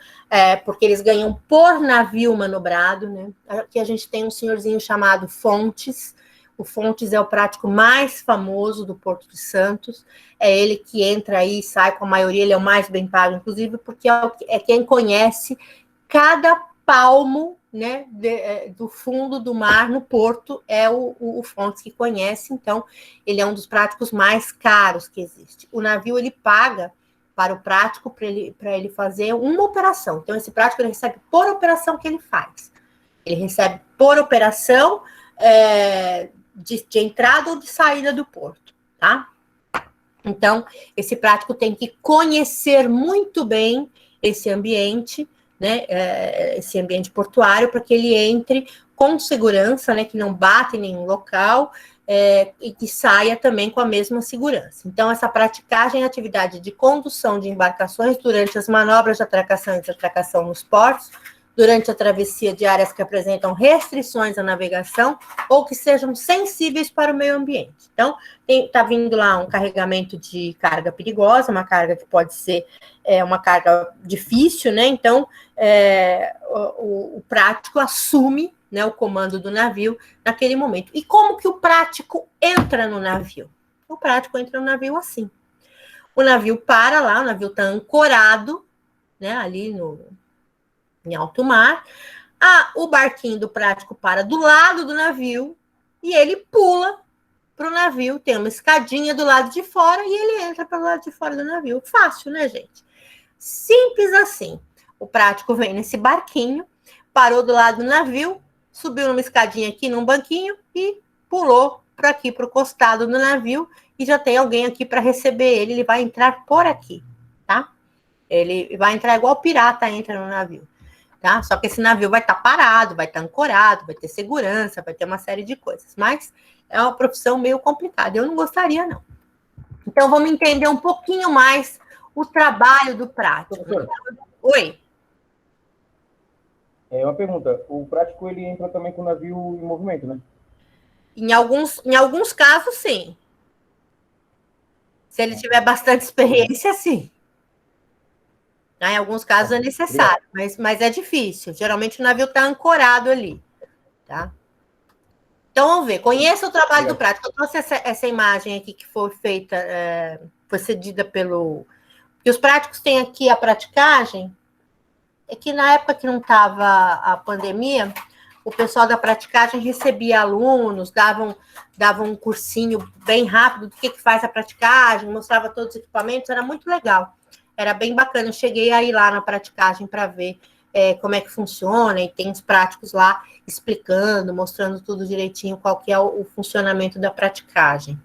S1: porque eles ganham por navio manobrado, né? Aqui a gente tem um senhorzinho chamado Fontes. O Fontes é o prático mais famoso do Porto de Santos. É ele que entra aí e sai com a maioria, ele é o mais bem pago, inclusive, porque é quem conhece cada palmo, né, do fundo do mar no porto, é o Fontes que conhece. Então, ele é um dos práticos mais caros que existe. O navio, ele paga para o prático, para ele fazer uma operação. Então, esse prático ele recebe por operação que ele faz. Ele recebe por operação de entrada ou de saída do porto, tá? Então, esse prático tem que conhecer muito bem esse ambiente, né? Esse ambiente portuário, para que ele entre com segurança, né? Que não bata em nenhum local, e que saia também com a mesma segurança. Então, essa praticagem é atividade de condução de embarcações durante as manobras de atracação e desatracação nos portos, durante a travessia de áreas que apresentam restrições à navegação ou que sejam sensíveis para o meio ambiente. Então, está vindo lá um carregamento de carga perigosa, uma carga que pode ser uma carga difícil, né? Então, o prático assume, né, o comando do navio naquele momento. E como que o prático entra no navio? O prático entra no navio assim. O navio para lá, o navio está ancorado, né, ali em alto mar. O barquinho do prático para do lado do navio e ele pula para o navio. Tem uma escadinha do lado de fora e ele entra pelo lado de fora do navio. Fácil, né, gente? Simples assim. O prático vem nesse barquinho, parou do lado do navio, subiu numa escadinha aqui, num banquinho e pulou para aqui, para o costado do navio, e já tem alguém aqui para receber ele. Ele vai entrar por aqui, tá? Ele vai entrar igual o pirata entra no navio. Tá? Só que esse navio vai estar parado, vai estar ancorado, vai ter segurança, vai ter uma série de coisas. Mas é uma profissão meio complicada. Eu não gostaria, não. Então, vamos entender um pouquinho mais o trabalho do prático. Oi?
S2: Uma pergunta. O prático, ele entra também com o navio em movimento, né?
S1: Em alguns casos, sim. Se ele tiver bastante experiência, sim. Em alguns casos é necessário, mas é difícil. Geralmente o navio está ancorado ali, tá? Então, vamos ver. Conheça o trabalho do prático. Eu trouxe essa imagem aqui que foi feita, foi cedida pelo... E os práticos têm aqui a praticagem. É que na época que não estava a pandemia, o pessoal da praticagem recebia alunos, davam um cursinho bem rápido do que faz a praticagem, mostrava todos os equipamentos, era muito legal. Era bem bacana. Eu cheguei a ir lá na praticagem para ver como é que funciona, e tem os práticos lá explicando, mostrando tudo direitinho, qual que é o funcionamento da praticagem.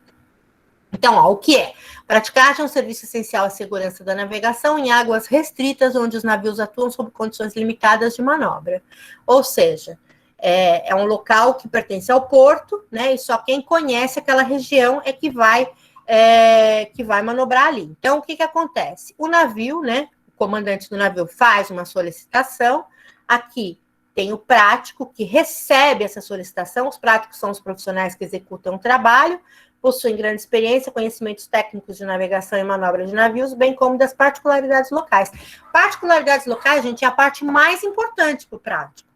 S1: Então, ó, o que é? Praticagem é um serviço essencial à segurança da navegação em águas restritas, onde os navios atuam sob condições limitadas de manobra. Ou seja, é um local que pertence ao porto, né? E só quem conhece aquela região é que vai manobrar ali. Então, o que acontece? O navio, né? O comandante do navio faz uma solicitação. Aqui tem o prático que recebe essa solicitação. Os práticos são os profissionais que executam o trabalho, possuem grande experiência, conhecimentos técnicos de navegação e manobra de navios, bem como das particularidades locais. Particularidades locais, gente, é a parte mais importante para o prático.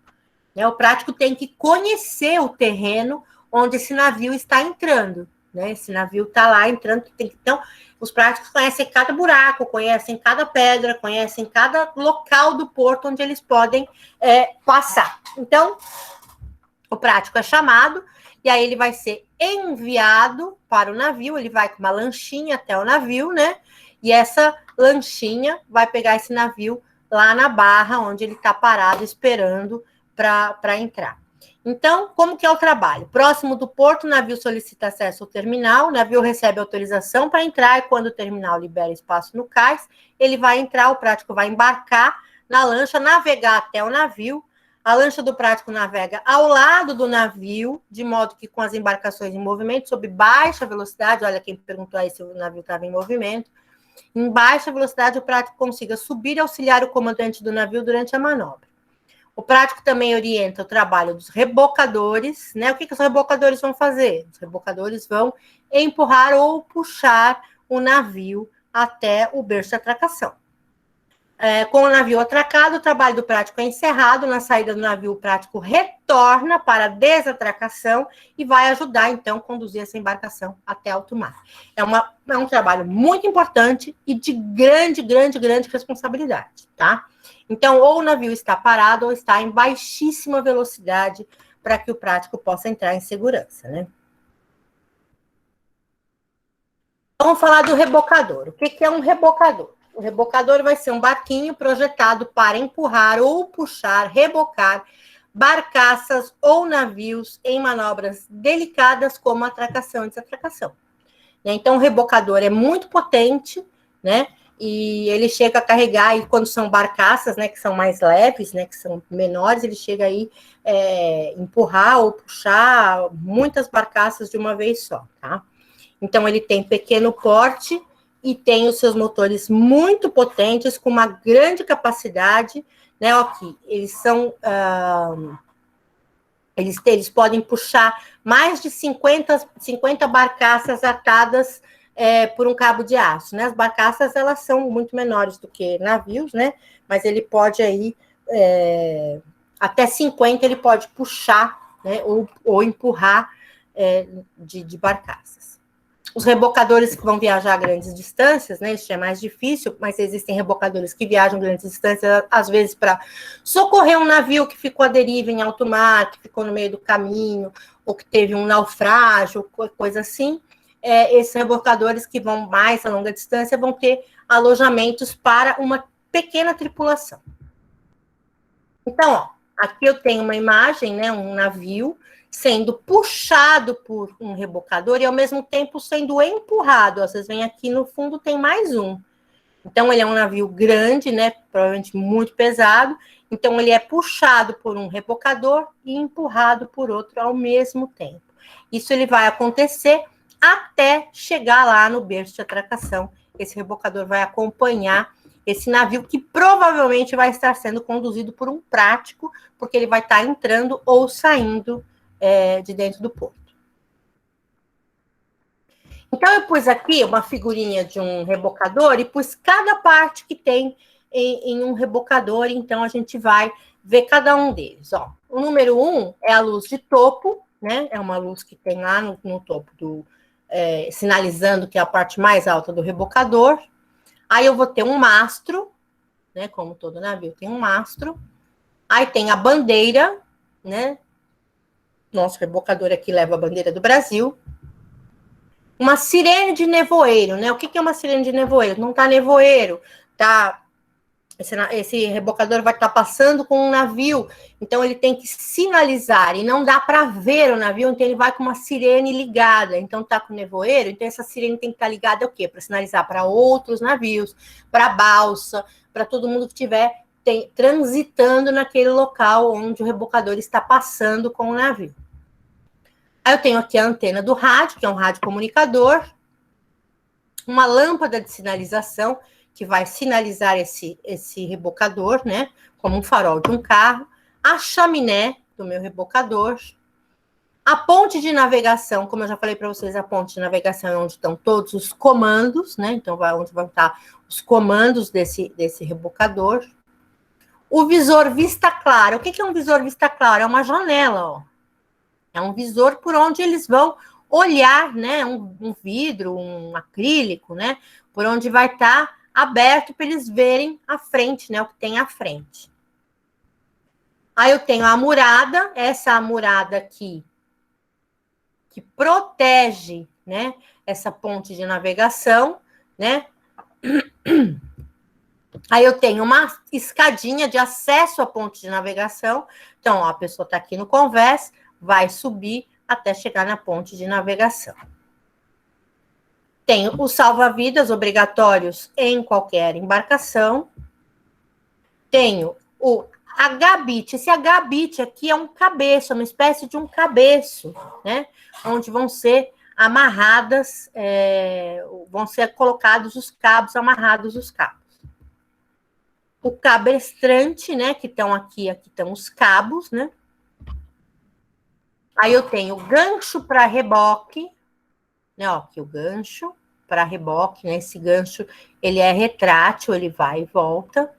S1: Né? O prático tem que conhecer o terreno onde esse navio está entrando. Né? Esse navio está lá entrando. Então, os práticos conhecem cada buraco, conhecem cada pedra, conhecem cada local do porto onde eles podem passar. Então, o prático é chamado, e aí ele vai ser enviado para o navio, ele vai com uma lanchinha até o navio, né? E essa lanchinha vai pegar esse navio lá na barra, onde ele está parado, esperando para entrar. Então, como que é o trabalho? Próximo do porto, o navio solicita acesso ao terminal, o navio recebe autorização para entrar, e quando o terminal libera espaço no cais, ele vai entrar, o prático vai embarcar na lancha, navegar até o navio. A lancha do prático navega ao lado do navio, de modo que com as embarcações em movimento, sob baixa velocidade, olha quem perguntou aí se o navio estava em movimento, em baixa velocidade o prático consiga subir e auxiliar o comandante do navio durante a manobra. O prático também orienta o trabalho dos rebocadores, né? O que os rebocadores vão fazer? Os rebocadores vão empurrar ou puxar o navio até o berço de atracação. Com o navio atracado, o trabalho do prático é encerrado. Na saída do navio, o prático retorna para a desatracação e vai ajudar, então, a conduzir essa embarcação até alto mar. É um trabalho muito importante e de grande responsabilidade, tá? Então, ou o navio está parado ou está em baixíssima velocidade para que o prático possa entrar em segurança, né? Vamos falar do rebocador. O que é um rebocador? O rebocador vai ser um barquinho projetado para empurrar ou puxar, rebocar barcaças ou navios em manobras delicadas como atracação e desatracação. Então, o rebocador é muito potente, né? E ele chega a carregar, e quando são barcaças, né, que são mais leves, né, que são menores, ele chega aí empurrar ou puxar muitas barcaças de uma vez só, tá? Então, ele tem pequeno porte e tem os seus motores muito potentes, com uma grande capacidade, né? Aqui, eles são... Eles podem puxar mais de 50 barcaças atadas por um cabo de aço, né? As barcaças, elas são muito menores do que navios, né? Mas ele pode aí, até 50 ele pode puxar, né? Ou empurrar de barcaças. Os rebocadores que vão viajar a grandes distâncias, né? Isso é mais difícil, mas existem rebocadores que viajam grandes distâncias, às vezes para socorrer um navio que ficou à deriva em alto mar, que ficou no meio do caminho, ou que teve um naufrágio, coisa assim. Esses rebocadores que vão mais a longa distância vão ter alojamentos para uma pequena tripulação. Então, ó, aqui eu tenho uma imagem, né? Um navio sendo puxado por um rebocador e, ao mesmo tempo, sendo empurrado. Vocês veem aqui no fundo, tem mais um. Então, ele é um navio grande, né? Provavelmente muito pesado. Então, ele é puxado por um rebocador e empurrado por outro ao mesmo tempo. Isso ele vai acontecer até chegar lá no berço de atracação. Esse rebocador vai acompanhar esse navio, que provavelmente vai estar sendo conduzido por um prático, porque ele vai estar entrando ou saindo de dentro do porto. Então, eu pus aqui uma figurinha de um rebocador e pus cada parte que tem em um rebocador. Então, a gente vai ver cada um deles. Ó, o número 1 é a luz de topo, né? É uma luz que tem lá no topo, sinalizando que é a parte mais alta do rebocador. Aí eu vou ter um mastro, né? Como todo navio tem um mastro. Aí tem a bandeira, né? Nosso rebocador aqui leva a bandeira do Brasil. Uma sirene de nevoeiro, né? O que é uma sirene de nevoeiro? Não tá nevoeiro, tá esse rebocador vai estar passando com um navio, então ele tem que sinalizar, e não dá para ver o navio, então ele vai com uma sirene ligada, então tá com nevoeiro, então essa sirene tem que estar ligada o quê? Para sinalizar para outros navios, para balsa, para todo mundo que estiver transitando naquele local onde o rebocador está passando com o navio. Aí eu tenho aqui a antena do rádio, que é um rádio comunicador, uma lâmpada de sinalização, que vai sinalizar esse rebocador, né? Como um farol de um carro, a chaminé do meu rebocador, a ponte de navegação, como eu já falei para vocês, a ponte de navegação é onde estão todos os comandos, né? Então, onde vão estar os comandos desse rebocador. O visor vista clara. O que é um visor vista clara? É uma janela, ó. É um visor por onde eles vão olhar, né? Um vidro, um acrílico, né? Por onde vai estar aberto para eles verem a frente, né? O que tem à frente. Aí eu tenho a murada, essa murada aqui, que protege, né? Essa ponte de navegação, né? Aí eu tenho uma escadinha de acesso à ponte de navegação. Então, ó, a pessoa está aqui no convés, vai subir até chegar na ponte de navegação. Tenho os salva-vidas obrigatórios em qualquer embarcação. Tenho o agabite. Esse agabite aqui é um cabeço, uma espécie de um cabeço, né? Onde vão ser amarradas, vão ser colocados os cabos, amarrados os cabos. O cabestrante, né? Que estão aqui estão os cabos, né? Aí eu tenho o gancho para reboque, né? Ó, aqui o gancho para reboque, né? Esse gancho, ele é retrátil, ele vai e volta.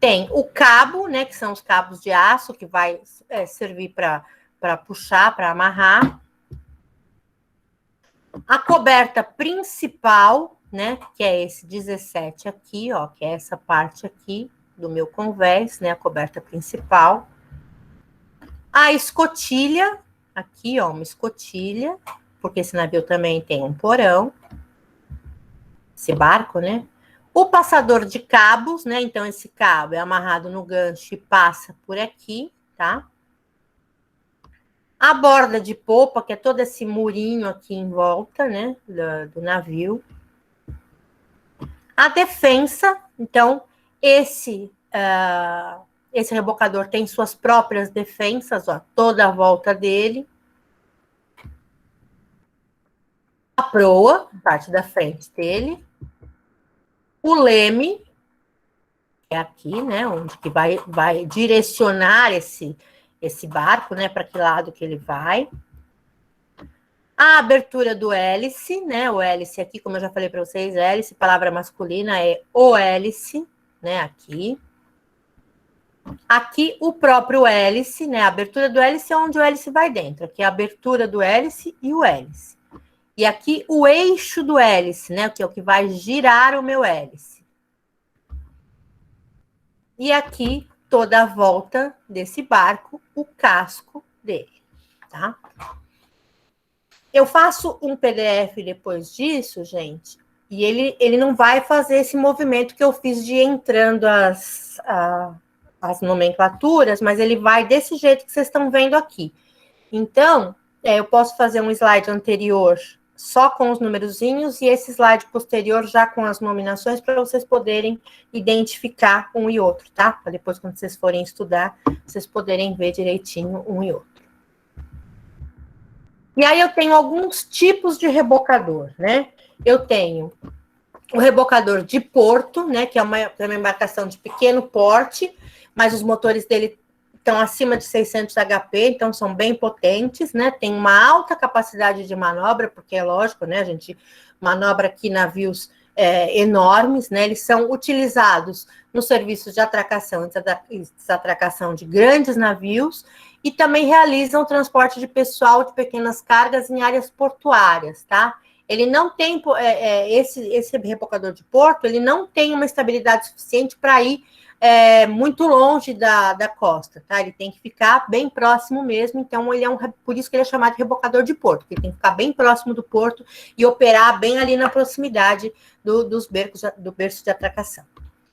S1: Tem o cabo, né? Que são os cabos de aço, que vai servir para puxar, para amarrar. A coberta principal, né? Que é esse 17 aqui, ó, que é essa parte aqui do meu convés, né? A coberta principal. A escotilha, aqui, ó, uma escotilha, porque esse navio também tem um porão, esse barco, né? O passador de cabos, né? Então, esse cabo é amarrado no gancho e passa por aqui, tá? A borda de popa, que é todo esse murinho aqui em volta, né? Do navio. A defensa, então, esse rebocador tem suas próprias defensas, ó, toda a volta dele. A proa, parte da frente dele. O leme, que é aqui, né, onde que vai direcionar esse barco, né, para que lado que ele vai. A abertura do hélice, né, o hélice aqui, como eu já falei para vocês, hélice, palavra masculina é o hélice, né, aqui. Aqui o próprio hélice, né, a abertura do hélice é onde o hélice vai dentro, aqui é a abertura do hélice e o hélice. E aqui o eixo do hélice, né, que é o que vai girar o meu hélice. E aqui, toda a volta desse barco, o casco dele, tá? Eu faço um PDF depois disso, gente, e ele não vai fazer esse movimento que eu fiz de ir entrando as nomenclaturas, mas ele vai desse jeito que vocês estão vendo aqui. Então, eu posso fazer um slide anterior só com os numerozinhos e esse slide posterior já com as nominações para vocês poderem identificar um e outro, tá? Para depois, quando vocês forem estudar, vocês poderem ver direitinho um e outro. E aí eu tenho alguns tipos de rebocador, né? Eu tenho o rebocador de porto, né? Que é uma embarcação de pequeno porte, mas os motores dele estão acima de 600 HP, então são bem potentes, né? Tem uma alta capacidade de manobra, porque é lógico, né? A gente manobra aqui navios enormes, né? Eles são utilizados nos serviços de atracação e desatracação de grandes navios e também realizam transporte de pessoal de pequenas cargas em áreas portuárias, tá? Ele não tem, esse rebocador de porto, ele não tem uma estabilidade suficiente para ir muito longe da costa, tá? Ele tem que ficar bem próximo mesmo, então ele por isso que ele é chamado de rebocador de porto, porque ele tem que ficar bem próximo do porto e operar bem ali na proximidade do berço de atracação.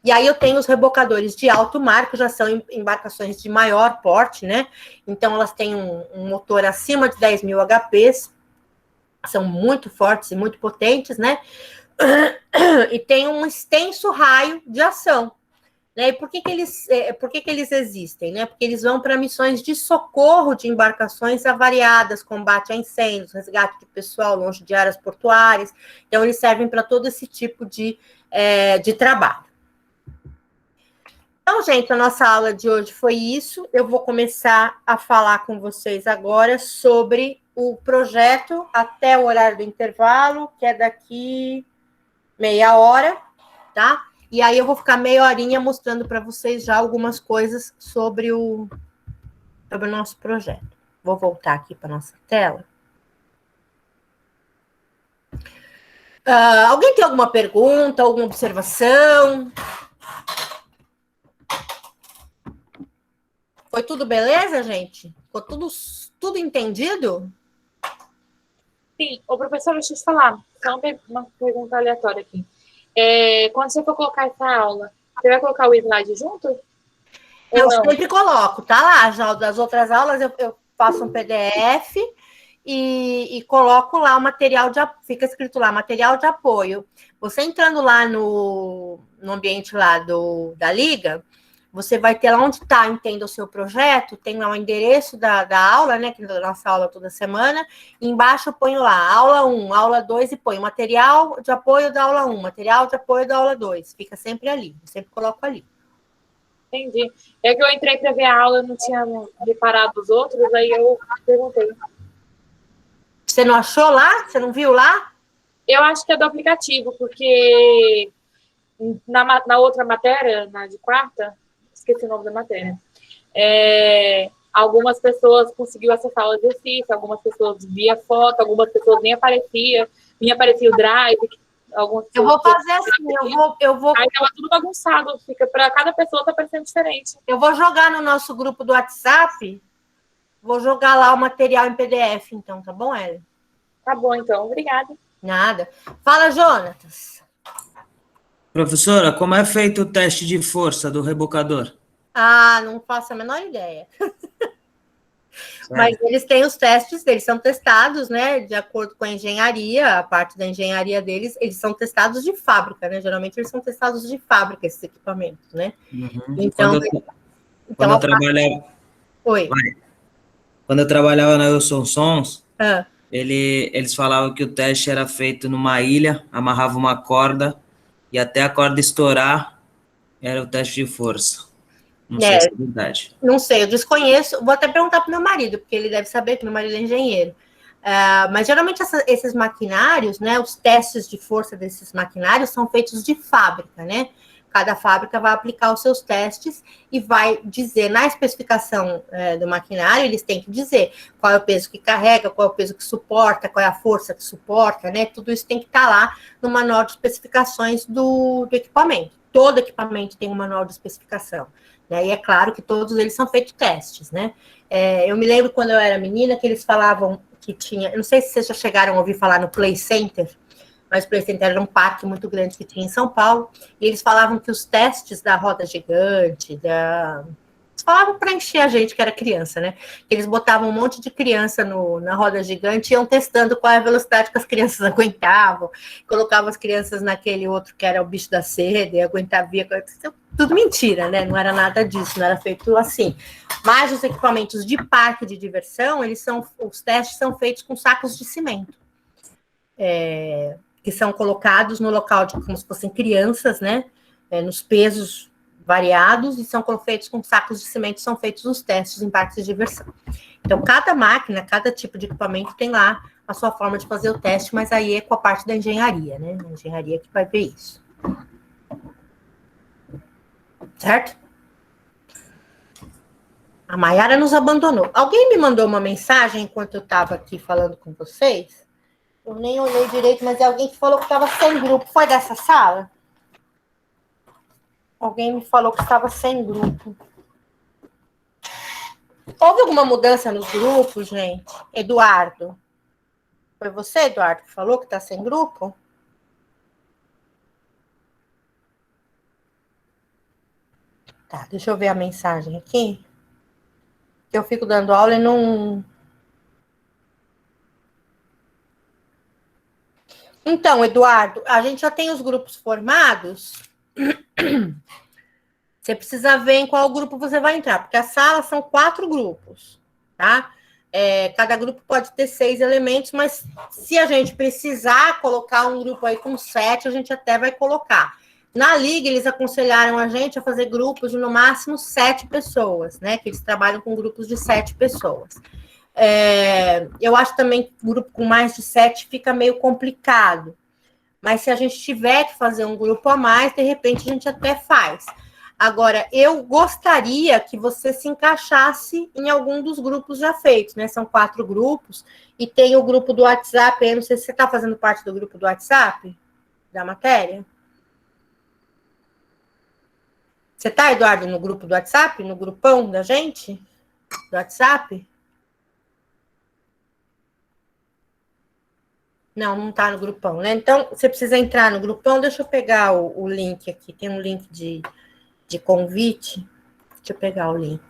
S1: E aí eu tenho os rebocadores de alto mar, que já são embarcações de maior porte, né? Então elas têm um motor acima de 10.000 HPs, são muito fortes e muito potentes, né? E tem um extenso raio de ação. Né? E por que eles existem? Né? Porque eles vão para missões de socorro de embarcações avariadas, combate a incêndios, resgate de pessoal longe de áreas portuárias. Então, eles servem para todo esse tipo de trabalho. Então, gente, a nossa aula de hoje foi isso. Eu vou começar a falar com vocês agora sobre o projeto até o horário do intervalo, que é daqui meia hora, tá? E aí eu vou ficar meia horinha mostrando para vocês já algumas coisas sobre o nosso projeto. Vou voltar aqui para nossa tela. Alguém tem alguma pergunta, alguma observação? Foi tudo beleza, gente? Ficou tudo entendido?
S3: Sim. Ô, professor, deixa eu te falar. Só uma pergunta aleatória aqui. Quando você for colocar essa aula, você vai colocar o slide junto?
S1: Eu sempre coloco, tá lá. Já das outras aulas eu faço um PDF e coloco lá o material fica escrito lá, material de apoio. Você entrando lá no ambiente lá da Liga, você vai ter lá onde está, entenda o seu projeto, tem lá o endereço da aula, né, que é a nossa aula toda semana, e embaixo eu ponho lá, aula 1, aula 2, e ponho material de apoio da aula 1, material de apoio da aula 2, fica sempre ali, eu sempre coloco ali.
S3: Entendi. É que eu entrei para ver a aula, não tinha reparado os outros, aí eu perguntei.
S1: Você não achou lá? Você não viu lá?
S3: Eu acho que é do aplicativo, porque na outra matéria, na de quarta, esqueci o nome da matéria, algumas pessoas conseguiu acessar o exercício, algumas pessoas via foto, algumas pessoas nem aparecia o drive.
S1: Eu vou fazer assim, eu vou...
S3: Aí tava tudo bagunçado, fica para cada pessoa tá parecendo diferente.
S1: Eu vou jogar no nosso grupo do WhatsApp, vou jogar lá o material em PDF, então, tá bom, Ellen?
S3: Tá bom, então, obrigada.
S1: Nada. Fala, Jonatas.
S4: Professora, como é feito o teste de força do rebocador?
S1: Não faço a menor ideia. Mas eles têm os testes, eles são testados, né, de acordo com a engenharia, a parte da engenharia deles, eles são testados de fábrica, né, geralmente eles são testados de fábrica, esses equipamentos, né.
S4: Uhum.
S1: Então,
S4: quando eu trabalhava...
S1: Oi.
S4: Quando eu trabalhava na Wilson Sons,
S1: Ah.
S4: Eles falavam que o teste era feito numa ilha, amarrava uma corda, e até a corda estourar, era o teste de força. Não sei se é verdade.
S1: Não sei, eu desconheço. Vou até perguntar para o meu marido, porque ele deve saber que meu marido é engenheiro. Mas geralmente esses maquinários, né, os testes de força desses maquinários são feitos de fábrica, né? Cada fábrica vai aplicar os seus testes e vai dizer na especificação do maquinário, eles têm que dizer qual é o peso que carrega, qual é o peso que suporta, qual é a força que suporta, né? Tudo isso tem que estar lá no manual de especificações do equipamento. Todo equipamento tem um manual de especificação. Né? E é claro que todos eles são feitos testes, né? Eu me lembro quando eu era menina que eles falavam que tinha... Eu não sei se vocês já chegaram a ouvir falar no Play Center, mas o Play Center era um parque muito grande que tinha em São Paulo, e eles falavam que os testes da roda gigante, eles falavam para encher a gente que era criança, né? Eles botavam um monte de criança na roda gigante e iam testando qual é a velocidade que as crianças aguentavam, colocavam as crianças naquele outro que era o bicho da seda e aguentava, tudo mentira, né? Não era nada disso, não era feito assim. Mas os equipamentos de parque de diversão, os testes são feitos com sacos de cimento. Que são colocados no local como se fossem crianças, né? Nos pesos variados, e são feitos com sacos de cimento, são feitos os testes em parques de diversão. Então, cada máquina, cada tipo de equipamento tem lá a sua forma de fazer o teste, mas aí é com a parte da engenharia, né? A engenharia que vai ver isso. Certo? A Mayara nos abandonou. Alguém me mandou uma mensagem enquanto eu estava aqui falando com vocês? Eu nem olhei direito, mas é alguém que falou que estava sem grupo. Foi dessa sala? Alguém me falou que estava sem grupo. Houve alguma mudança nos grupos, gente? Eduardo. Foi você, Eduardo, que falou que está sem grupo? Tá, deixa eu ver a mensagem aqui. Eu fico dando aula e não... Então, Eduardo, a gente já tem os grupos formados. Você precisa ver em qual grupo você vai entrar, porque a sala são 4 grupos, tá? Cada grupo pode ter 6 elementos, mas se a gente precisar colocar um grupo aí com 7, a gente até vai colocar. Na Liga, eles aconselharam a gente a fazer grupos de, no máximo, 7 pessoas, né? Que eles trabalham com grupos de 7 pessoas. Eu acho também que grupo com mais de 7 fica meio complicado. Mas se a gente tiver que fazer um grupo a mais, de repente a gente até faz. Agora, eu gostaria que você se encaixasse em algum dos grupos já feitos, né? São 4 grupos, e tem o grupo do WhatsApp. Eu não sei se você está fazendo parte do grupo do WhatsApp, da matéria. Você está, Eduardo, no grupo do WhatsApp? No grupão da gente? Do WhatsApp? Não, não está no grupão, né? Então, você precisa entrar no grupão. Deixa eu pegar o link aqui. Tem um link de convite. Deixa eu pegar o link.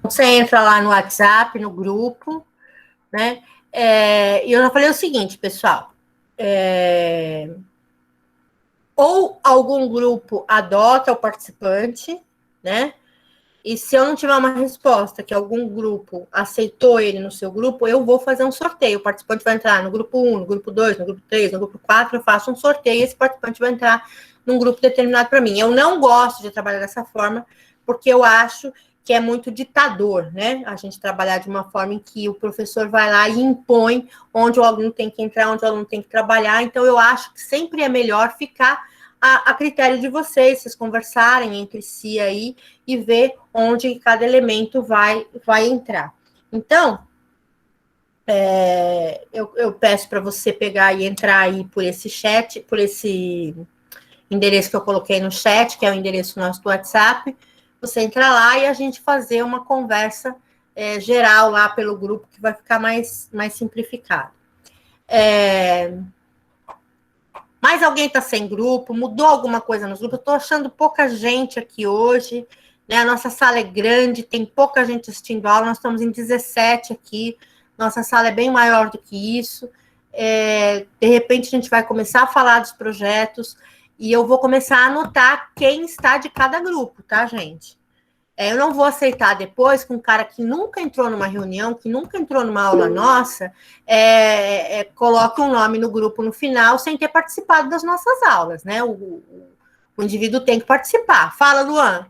S1: Você entra lá no WhatsApp, no grupo, né? E eu já falei o seguinte, pessoal. Ou algum grupo adota o participante, né? E se eu não tiver uma resposta que algum grupo aceitou ele no seu grupo, eu vou fazer um sorteio. O participante vai entrar no grupo 1, no grupo 2, no grupo 3, no grupo 4, eu faço um sorteio e esse participante vai entrar num grupo determinado para mim. Eu não gosto de trabalhar dessa forma, porque eu acho que é muito ditador, né? A gente trabalhar de uma forma em que o professor vai lá e impõe onde o aluno tem que entrar, onde o aluno tem que trabalhar. Então, eu acho que sempre é melhor ficar a critério de vocês conversarem entre si aí e ver onde cada elemento vai entrar. Então, eu peço para você pegar e entrar aí por esse chat, por esse endereço que eu coloquei no chat, que é o endereço nosso do WhatsApp. Você entra lá e a gente fazer uma conversa geral lá pelo grupo, que vai ficar mais simplificado. Mais alguém está sem grupo? Mudou alguma coisa nos grupos? Eu estou achando pouca gente aqui hoje, né? A nossa sala é grande, tem pouca gente assistindo aula, nós estamos em 17 aqui, nossa sala é bem maior do que isso. De repente, a gente vai começar a falar dos projetos e eu vou começar a anotar quem está de cada grupo, tá, gente? Eu não vou aceitar depois que um cara que nunca entrou numa reunião, que nunca entrou numa aula nossa, coloque um nome no grupo no final sem ter participado das nossas aulas, né? O indivíduo tem que participar. Fala, Luan.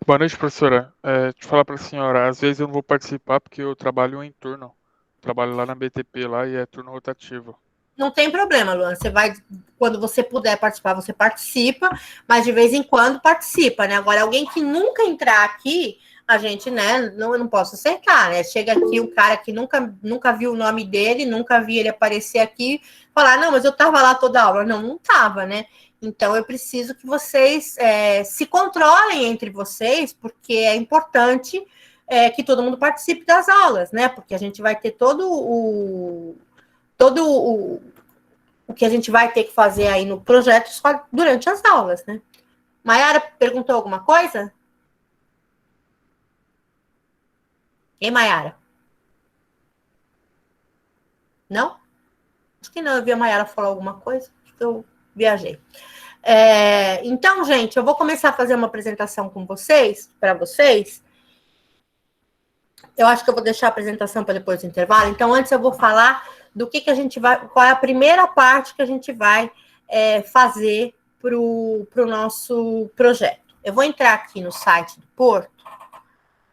S5: Boa noite, professora. Deixa eu falar para a senhora, às vezes eu não vou participar porque eu trabalho em turno. Trabalho lá na BTP lá e é turno rotativo.
S1: Não tem problema, Luan. Você vai, quando você puder participar, você participa, mas de vez em quando participa, né? Agora, alguém que nunca entrar aqui, a gente, né, não posso aceitar, né? Chega aqui um cara que nunca viu o nome dele, nunca vi ele aparecer aqui, falar, não, mas eu tava lá toda a aula. Não tava, né? Então, eu preciso que vocês se controlem entre vocês, porque é importante que todo mundo participe das aulas, né? Porque a gente vai ter todo o que a gente vai ter que fazer aí no projeto só durante as aulas, né? Mayara perguntou alguma coisa? Hein, Mayara? Não? Acho que não, eu vi a Mayara falar alguma coisa, acho que eu viajei. Então, gente, eu vou começar a fazer uma apresentação com vocês, para vocês. Eu acho que eu vou deixar a apresentação para depois do intervalo. Então, antes eu vou falar do que a gente vai, qual é a primeira parte que a gente vai fazer para o nosso projeto. Eu vou entrar aqui no site do Porto,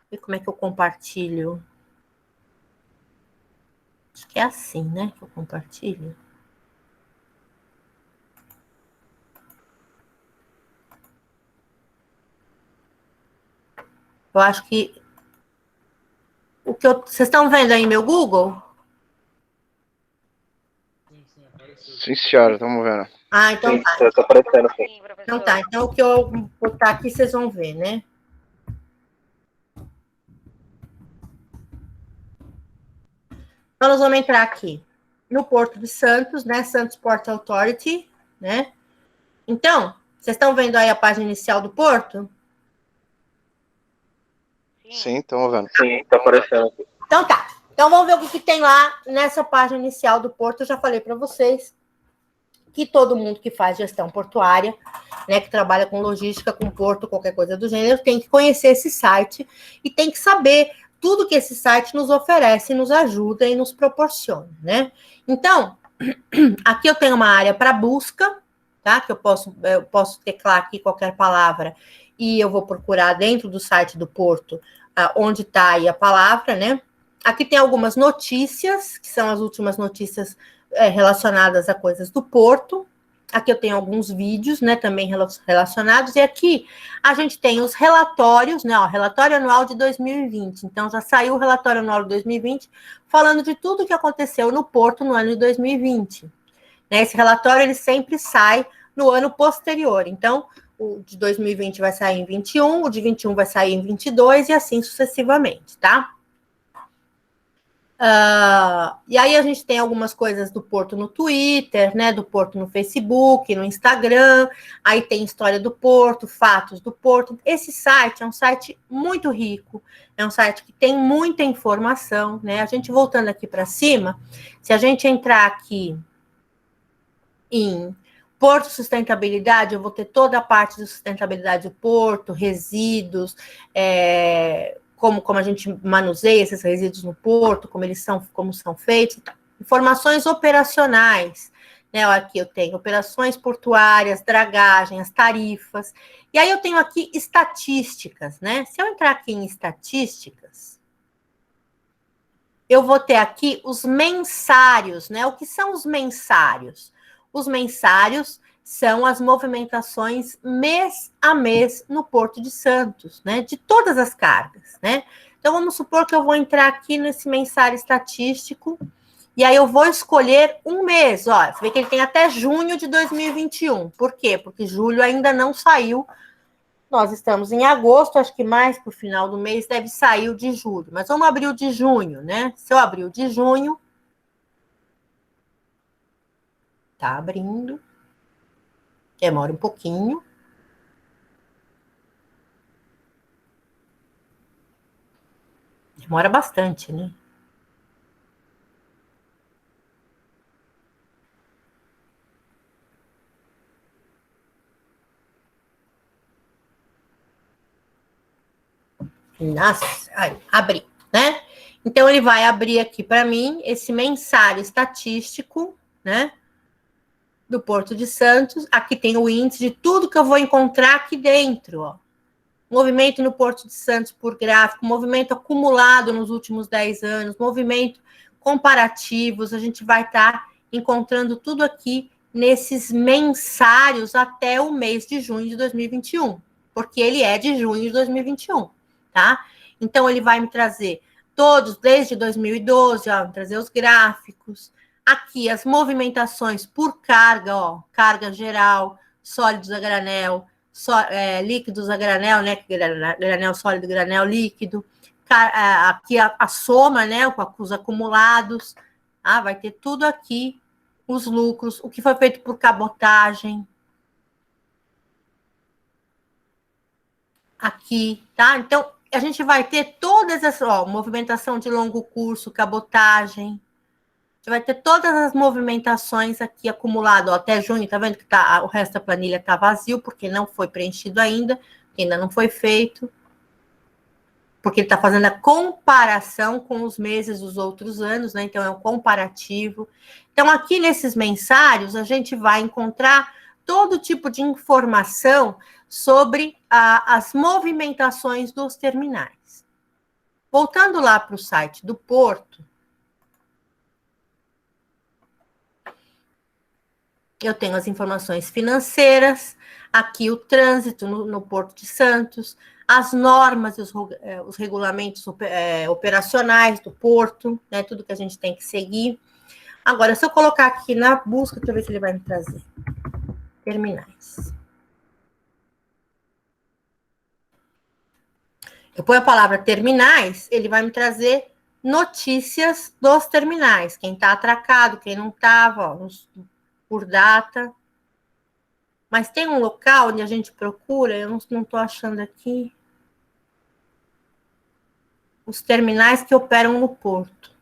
S1: ver como é que eu compartilho. Acho que é assim, né, que eu compartilho. Eu acho que vocês estão vendo aí meu Google?
S6: Sim, senhora, estamos vendo.
S1: Ah, então
S2: Sim,
S1: tá.
S2: tá aparecendo, sim.
S3: Sim, professor.
S1: Então tá. Então o que eu botar aqui, vocês vão ver, né? Então, nós vamos entrar aqui no Porto de Santos, né? Santos Port Authority, né? Então, vocês estão vendo aí a página inicial do Porto?
S2: Sim, estamos vendo. Sim, tá aparecendo.
S1: Então tá. Então vamos ver o que tem lá nessa página inicial do Porto. Eu já falei para vocês que todo mundo que faz gestão portuária, né, que trabalha com logística, com porto, qualquer coisa do gênero, tem que conhecer esse site e tem que saber tudo que esse site nos oferece, nos ajuda e nos proporciona, né? Então, aqui eu tenho uma área para busca, tá? Que eu posso teclar aqui qualquer palavra e eu vou procurar dentro do site do Porto onde está aí a palavra, né? Aqui tem algumas notícias, que são as últimas notícias relacionadas a coisas do Porto. Aqui eu tenho alguns vídeos, né, também relacionados. E aqui a gente tem os relatórios, né, ó, relatório anual de 2020. Então, já saiu o relatório anual de 2020, falando de tudo que aconteceu no Porto no ano de 2020. Né, esse relatório, ele sempre sai no ano posterior. Então, o de 2020 vai sair em 21, o de 21 vai sair em 22 e assim sucessivamente, tá? E aí a gente tem algumas coisas do Porto no Twitter, né, do Porto no Facebook, no Instagram, aí tem história do Porto, fatos do Porto. Esse site é um site muito rico, é um site que tem muita informação, né? A gente voltando aqui para cima, se a gente entrar aqui em Porto Sustentabilidade, eu vou ter toda a parte de sustentabilidade do Porto, resíduos, como a gente manuseia esses resíduos no Porto, como são feitos, informações operacionais, né? Aqui eu tenho operações portuárias, dragagem, as tarifas, e aí eu tenho aqui estatísticas, né? Se eu entrar aqui em estatísticas, eu vou ter aqui os mensários, né? O que são os mensários? Os mensários são as movimentações mês a mês no Porto de Santos, né? De todas as cargas, né? Então, vamos supor que eu vou entrar aqui nesse mensário estatístico e aí eu vou escolher um mês. Ó, você vê que ele tem até junho de 2021. Por quê? Porque julho ainda não saiu. Nós estamos em agosto, acho que mais para o final do mês deve sair o de julho. Mas vamos abrir o de junho, né? Se eu abrir o de junho, tá abrindo. Demora um pouquinho. Demora bastante, né? Nossa, abri, né? Então, ele vai abrir aqui para mim esse mensário estatístico, né? Do Porto de Santos. Aqui tem o índice de tudo que eu vou encontrar aqui dentro, ó. Movimento no Porto de Santos por gráfico, movimento acumulado nos últimos 10 anos, movimento comparativos, a gente vai estar encontrando tudo aqui nesses mensários até o mês de junho de 2021, porque ele é de junho de 2021, tá? Então, ele vai me trazer todos, desde 2012, ó, trazer os gráficos, aqui as movimentações por carga, ó, carga geral, sólidos a granel, líquidos a granel, né? Granel sólido, granel líquido. Aqui a soma, né? Com os acumulados. Vai ter tudo aqui, os lucros, o que foi feito por cabotagem. Aqui, tá? Então, a gente vai ter todas essas, movimentação de longo curso, cabotagem. Você vai ter todas as movimentações aqui acumulado, até junho, tá vendo que o resto da planilha tá vazio, porque não foi preenchido ainda, ainda não foi feito, porque ele tá fazendo a comparação com os meses dos outros anos, né? Então, é um comparativo. Então, aqui nesses mensários, a gente vai encontrar todo tipo de informação sobre as movimentações dos terminais. Voltando lá para o site do Porto, eu tenho as informações financeiras, aqui o trânsito no Porto de Santos, as normas e os regulamentos operacionais do Porto, né, tudo que a gente tem que seguir. Agora, se eu colocar aqui na busca, deixa eu ver se ele vai me trazer. terminais. Eu ponho a palavra terminais, ele vai me trazer notícias dos terminais. Quem está atracado, quem não estava, por data. Mas tem um local onde a gente procura, eu não estou achando aqui, os terminais que operam no porto.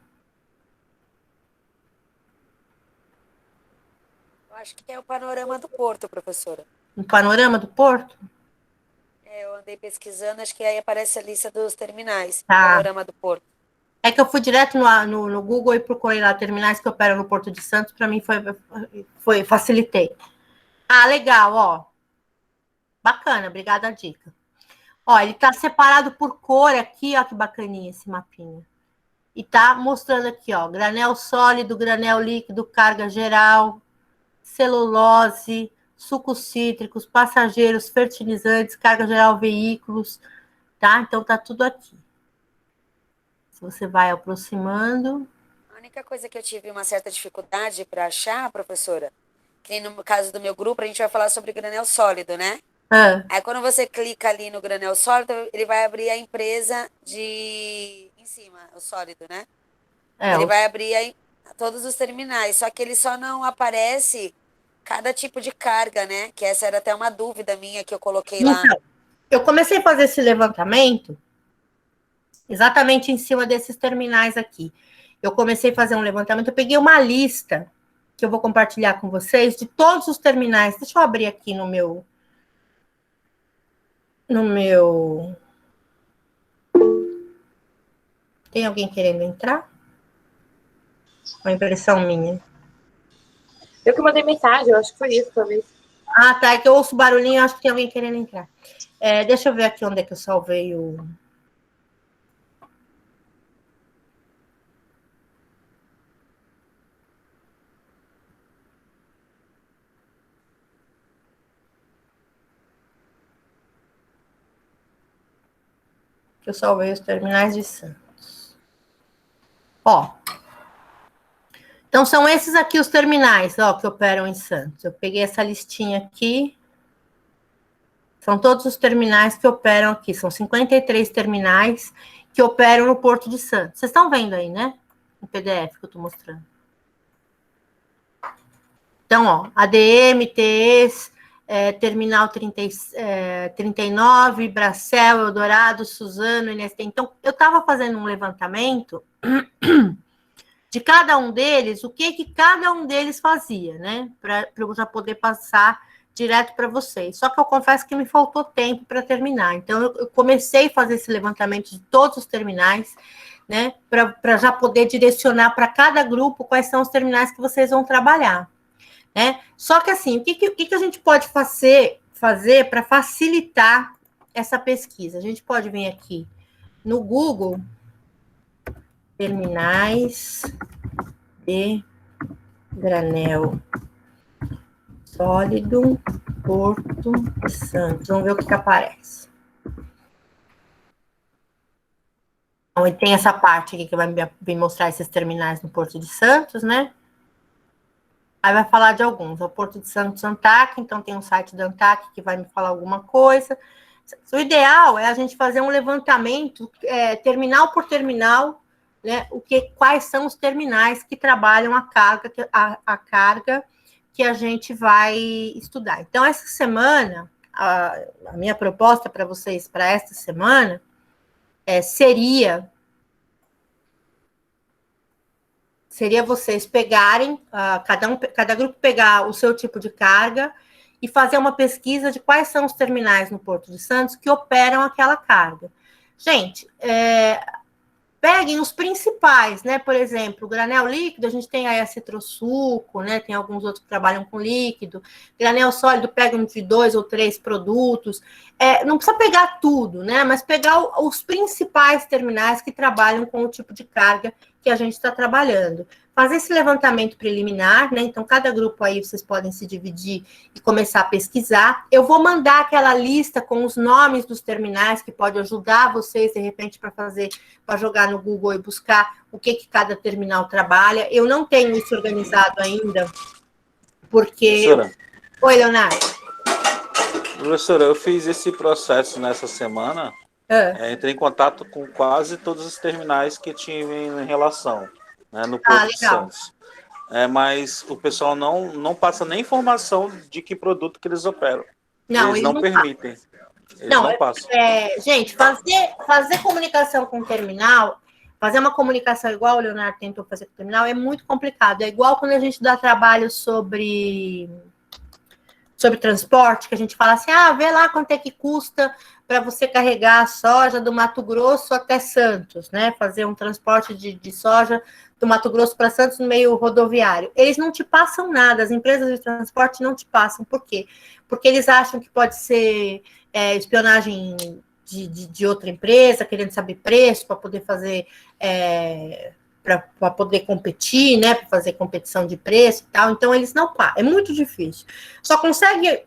S6: Eu acho que é o panorama do porto, professora.
S1: No panorama do porto?
S6: Eu andei pesquisando, acho que aí aparece a lista dos terminais.
S1: Tá.
S6: Panorama do porto.
S1: É que eu fui direto no Google e procurei lá terminais que operam no Porto de Santos, para mim facilitei. Ah, legal, ó. Bacana, obrigada a dica. Ó, ele tá separado por cor aqui, ó, que bacaninha esse mapinha. E tá mostrando aqui, ó, granel sólido, granel líquido, carga geral, celulose, sucos cítricos, passageiros, fertilizantes, carga geral, veículos, tá? Então tá tudo aqui. Se você vai aproximando.
S6: A única coisa que eu tive uma certa dificuldade para achar, professora, que no caso do meu grupo, a gente vai falar sobre granel sólido, né? Aí quando você clica ali no granel sólido, ele vai abrir a empresa em cima, o sólido, né? Ele vai abrir aí todos os terminais, só que ele só não aparece cada tipo de carga, né? Que essa era até uma dúvida minha que eu coloquei lá.
S1: Então, eu comecei a fazer esse levantamento exatamente em cima desses terminais aqui. Eu comecei a fazer um levantamento, eu peguei uma lista que eu vou compartilhar com vocês de todos os terminais. Deixa eu abrir aqui no meu... Tem alguém querendo entrar? Uma impressão minha.
S3: Eu que mandei mensagem, eu acho que foi isso, talvez.
S1: Ah, tá, é que eu ouço barulhinho, acho que tem alguém querendo entrar. Deixa eu ver aqui onde é que eu salvei o... Eu salvei os terminais de Santos. Ó. Então, são esses aqui os terminais, ó, que operam em Santos. Eu peguei essa listinha aqui. São todos os terminais que operam aqui. São 53 terminais que operam no Porto de Santos. Vocês estão vendo aí, né? O PDF que eu estou mostrando. Então, ó, ADM, TES, Terminal 39, Bracel, Eldorado, Suzano, NST. Então, eu estava fazendo um levantamento de cada um deles, o que cada um deles fazia, né? Para eu já poder passar direto para vocês. Só que eu confesso que me faltou tempo para terminar. Então, eu comecei a fazer esse levantamento de todos os terminais, né? Para já poder direcionar para cada grupo quais são os terminais que vocês vão trabalhar. Né? Só que assim, o que a gente pode fazer para facilitar essa pesquisa? A gente pode vir aqui no Google, terminais de granel sólido, Porto de Santos. Vamos ver o que aparece. Então, tem essa parte aqui que vai me mostrar esses terminais no Porto de Santos, né? Aí vai falar de alguns. O Porto de Santos, ANTAC, então tem um site da ANTAC que vai me falar alguma coisa. O ideal é a gente fazer um levantamento, terminal por terminal, né? Quais são os terminais que trabalham a carga que a gente vai estudar. Então, essa semana, a minha proposta para vocês para esta semana seria vocês pegarem, cada grupo pegar o seu tipo de carga e fazer uma pesquisa de quais são os terminais no Porto de Santos que operam aquela carga. Gente, peguem os principais, né? Por exemplo, o granel líquido, a gente tem aí a Cetrosuco, né? Tem alguns outros que trabalham com líquido. Granel sólido, pegam de 2 ou 3 produtos. Não precisa pegar tudo, né? Mas pegar os principais terminais que trabalham com o tipo de carga que a gente está trabalhando. Fazer esse levantamento preliminar, né? Então, cada grupo aí vocês podem se dividir e começar a pesquisar. Eu vou mandar aquela lista com os nomes dos terminais que pode ajudar vocês, de repente, para jogar no Google e buscar o que cada terminal trabalha. Eu não tenho isso organizado ainda, porque... Oi, Leonardo.
S7: Professora, eu fiz esse processo nessa semana. Entrei em contato com quase todos os terminais que tinham em relação, né, no Porto de Santos. Mas o pessoal não passa nem informação de que produto que eles operam.
S1: Não,
S7: eles não permitem. Eles não passam.
S1: Gente, fazer comunicação com o terminal, fazer uma comunicação igual o Leonardo tentou fazer com o terminal, é muito complicado. É igual quando a gente dá trabalho sobre transporte, que a gente fala assim, vê lá quanto é que custa para você carregar a soja do Mato Grosso até Santos, né? Fazer um transporte de soja do Mato Grosso para Santos no meio rodoviário. Eles não te passam nada, as empresas de transporte não te passam. Por quê? Porque eles acham que pode ser espionagem de outra empresa, querendo saber preço para poder fazer... para poder competir, né, para fazer competição de preço e tal, então eles não param, é muito difícil. Só consegue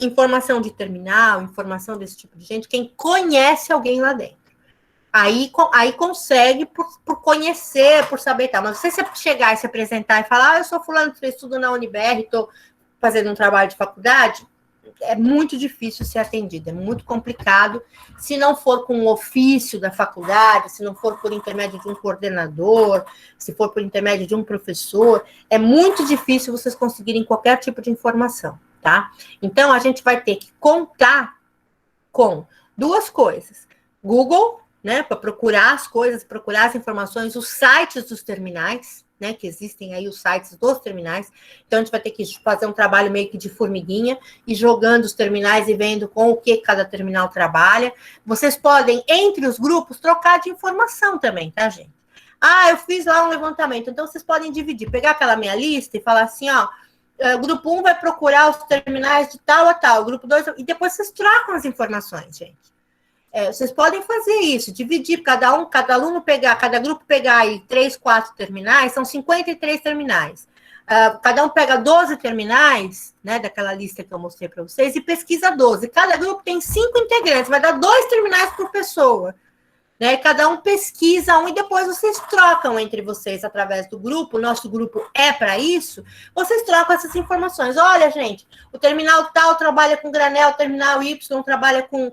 S1: informação de terminal, informação desse tipo de gente, quem conhece alguém lá dentro. Aí consegue por conhecer, por saber tal. Mas se você chegar e se apresentar e falar, eu sou fulano, estudo na Unibr, estou fazendo um trabalho de faculdade, é muito difícil ser atendido, é muito complicado. Se não for com o ofício da faculdade, se não for por intermédio de um coordenador, se for por intermédio de um professor, é muito difícil vocês conseguirem qualquer tipo de informação, tá? Então, a gente vai ter que contar com duas coisas. Google, né, para procurar as coisas, procurar as informações, os sites dos terminais, né, que existem aí os sites dos terminais, então a gente vai ter que fazer um trabalho meio que de formiguinha, e jogando os terminais e vendo com o que cada terminal trabalha. Vocês podem, entre os grupos, trocar de informação também, tá, gente? Eu fiz lá um levantamento, então vocês podem dividir, pegar aquela minha lista e falar assim, o grupo 1 vai procurar os terminais de tal a tal, o grupo 2, e depois vocês trocam as informações, gente. Vocês podem fazer isso, dividir, cada aluno pegar, cada grupo pegar aí 3, 4 terminais, são 53 terminais. Cada um pega 12 terminais, né, daquela lista que eu mostrei para vocês, e pesquisa 12. Cada grupo tem 5 integrantes, vai dar 2 terminais por pessoa. Né? Cada um pesquisa um e depois vocês trocam entre vocês através do grupo. O nosso grupo é para isso. Vocês trocam essas informações. Olha, gente, o terminal tal trabalha com granel, o terminal Y trabalha com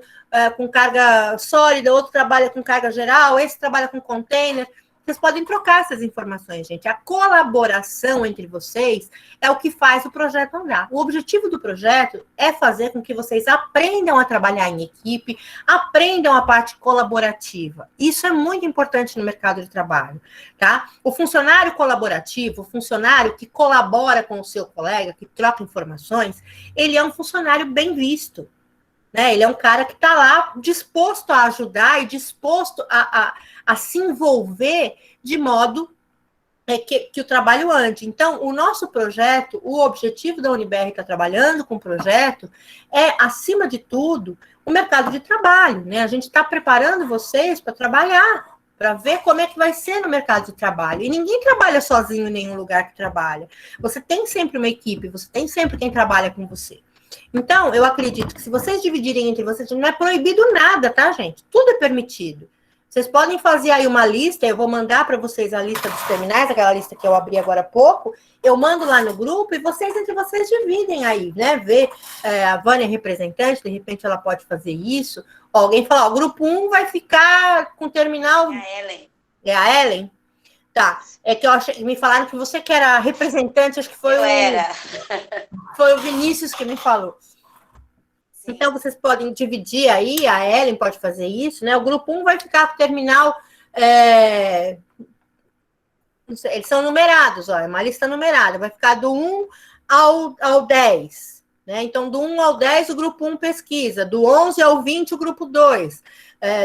S1: carga sólida, outro trabalha com carga geral, esse trabalha com container. Vocês podem trocar essas informações, gente. A colaboração entre vocês é o que faz o projeto andar. O objetivo do projeto é fazer com que vocês aprendam a trabalhar em equipe, aprendam a parte colaborativa. Isso é muito importante no mercado de trabalho, tá? O funcionário colaborativo, o funcionário que colabora com o seu colega, que troca informações, ele é um funcionário bem visto. Né? Ele é um cara que está lá disposto a ajudar e disposto a se envolver de modo que o trabalho ande. Então, o nosso projeto, o objetivo da Unibr está trabalhando com o projeto é, acima de tudo, o mercado de trabalho. Né? A gente está preparando vocês para trabalhar, para ver como é que vai ser no mercado de trabalho. E ninguém trabalha sozinho em nenhum lugar que trabalha. Você tem sempre uma equipe, você tem sempre quem trabalha com você. Então, eu acredito que se vocês dividirem entre vocês, não é proibido nada, tá, gente? Tudo é permitido. Vocês podem fazer aí uma lista, eu vou mandar para vocês a lista dos terminais, aquela lista que eu abri agora há pouco, eu mando lá no grupo e vocês, entre vocês, dividem aí, né? Vê, a Vânia é representante, de repente ela pode fazer isso. Alguém fala, o grupo 1 vai ficar com o terminal...
S6: É a Ellen.
S1: É a Ellen? Tá, é que me falaram que você que era representante, acho que foi foi o Vinícius que me falou. Sim. Então, vocês podem dividir aí, a Ellen pode fazer isso, né? O grupo 1 vai ficar com o terminal, não sei, eles são numerados, ó, é uma lista numerada, vai ficar do 1 ao 10, né? Então, do 1 ao 10, o grupo 1 pesquisa, do 11 ao 20, o grupo 2,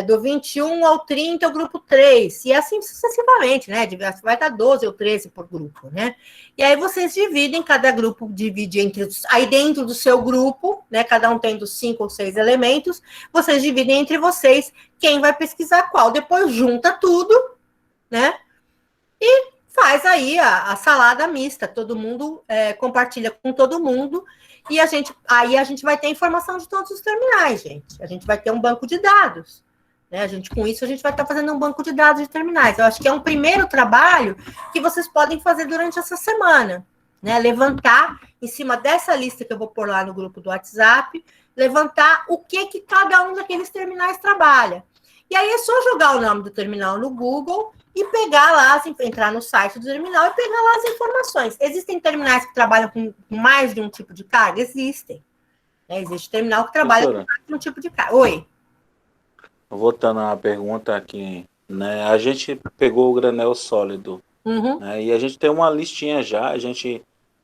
S1: do 21 ao 30, o grupo 3, e assim sucessivamente, né? Vai dar 12 ou 13 por grupo, né? E aí vocês dividem, cada grupo divide aí dentro do seu grupo, né? Cada um tendo 5 ou 6 elementos, vocês dividem entre vocês quem vai pesquisar qual. Depois junta tudo, né? E faz aí a salada mista, todo mundo compartilha com todo mundo, e aí a gente vai ter informação de todos os terminais, gente. A gente vai ter um banco de dados. Né? Com isso, a gente vai estar fazendo um banco de dados de terminais. Eu acho que é um primeiro trabalho que vocês podem fazer durante essa semana. né? Levantar, em cima dessa lista que eu vou pôr lá no grupo do WhatsApp, levantar o que cada um daqueles terminais trabalha. E aí é só jogar o nome do terminal no Google e pegar lá, entrar no site do terminal e pegar lá as informações. Existem terminais que trabalham com mais de um tipo de carga? Existem. Existe terminal que trabalha com mais de um tipo de carga. Oi.
S7: Voltando à pergunta aqui, né? A gente pegou o granel sólido, né? E a gente tem uma listinha já.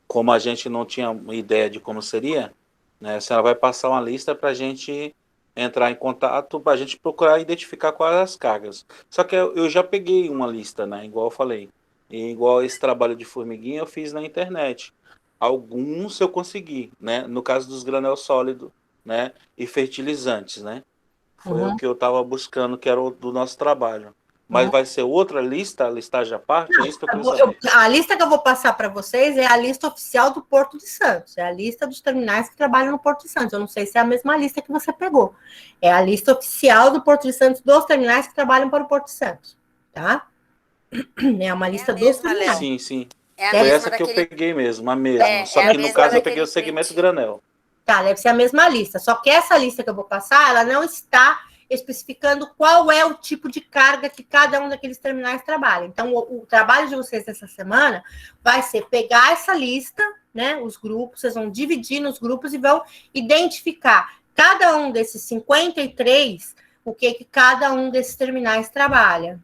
S7: Como a gente não tinha ideia de como seria, né? A senhora vai passar uma lista para a gente entrar em contato, para a gente procurar identificar quais as cargas. Só que eu já peguei uma lista, né? Igual eu falei. E igual esse trabalho de formiguinha eu fiz na internet. Alguns eu consegui, né? No caso dos granel sólido, né? E fertilizantes, né? Foi o que eu estava buscando, que era o do nosso trabalho. Mas vai ser outra lista, a listagem à parte?
S1: Não,
S7: é isso que eu queria saber.
S1: A lista que eu vou passar para vocês é a lista oficial do Porto de Santos. É a lista dos terminais que trabalham no Porto de Santos. Eu não sei se é a mesma lista que você pegou. É a lista oficial do Porto de Santos, dos terminais que trabalham para o Porto de Santos. Tá? É uma lista dos terminais.
S7: Sim, sim. Foi essa que eu peguei mesmo, a mesma. Só que no caso eu peguei o segmento granel.
S1: Tá, deve ser a mesma lista. Só que essa lista que eu vou passar, ela não está especificando qual é o tipo de carga que cada um daqueles terminais trabalha. Então, o trabalho de vocês essa semana vai ser pegar essa lista, né, os grupos, vocês vão dividir nos grupos e vão identificar cada um desses 53, o que cada um desses terminais trabalha,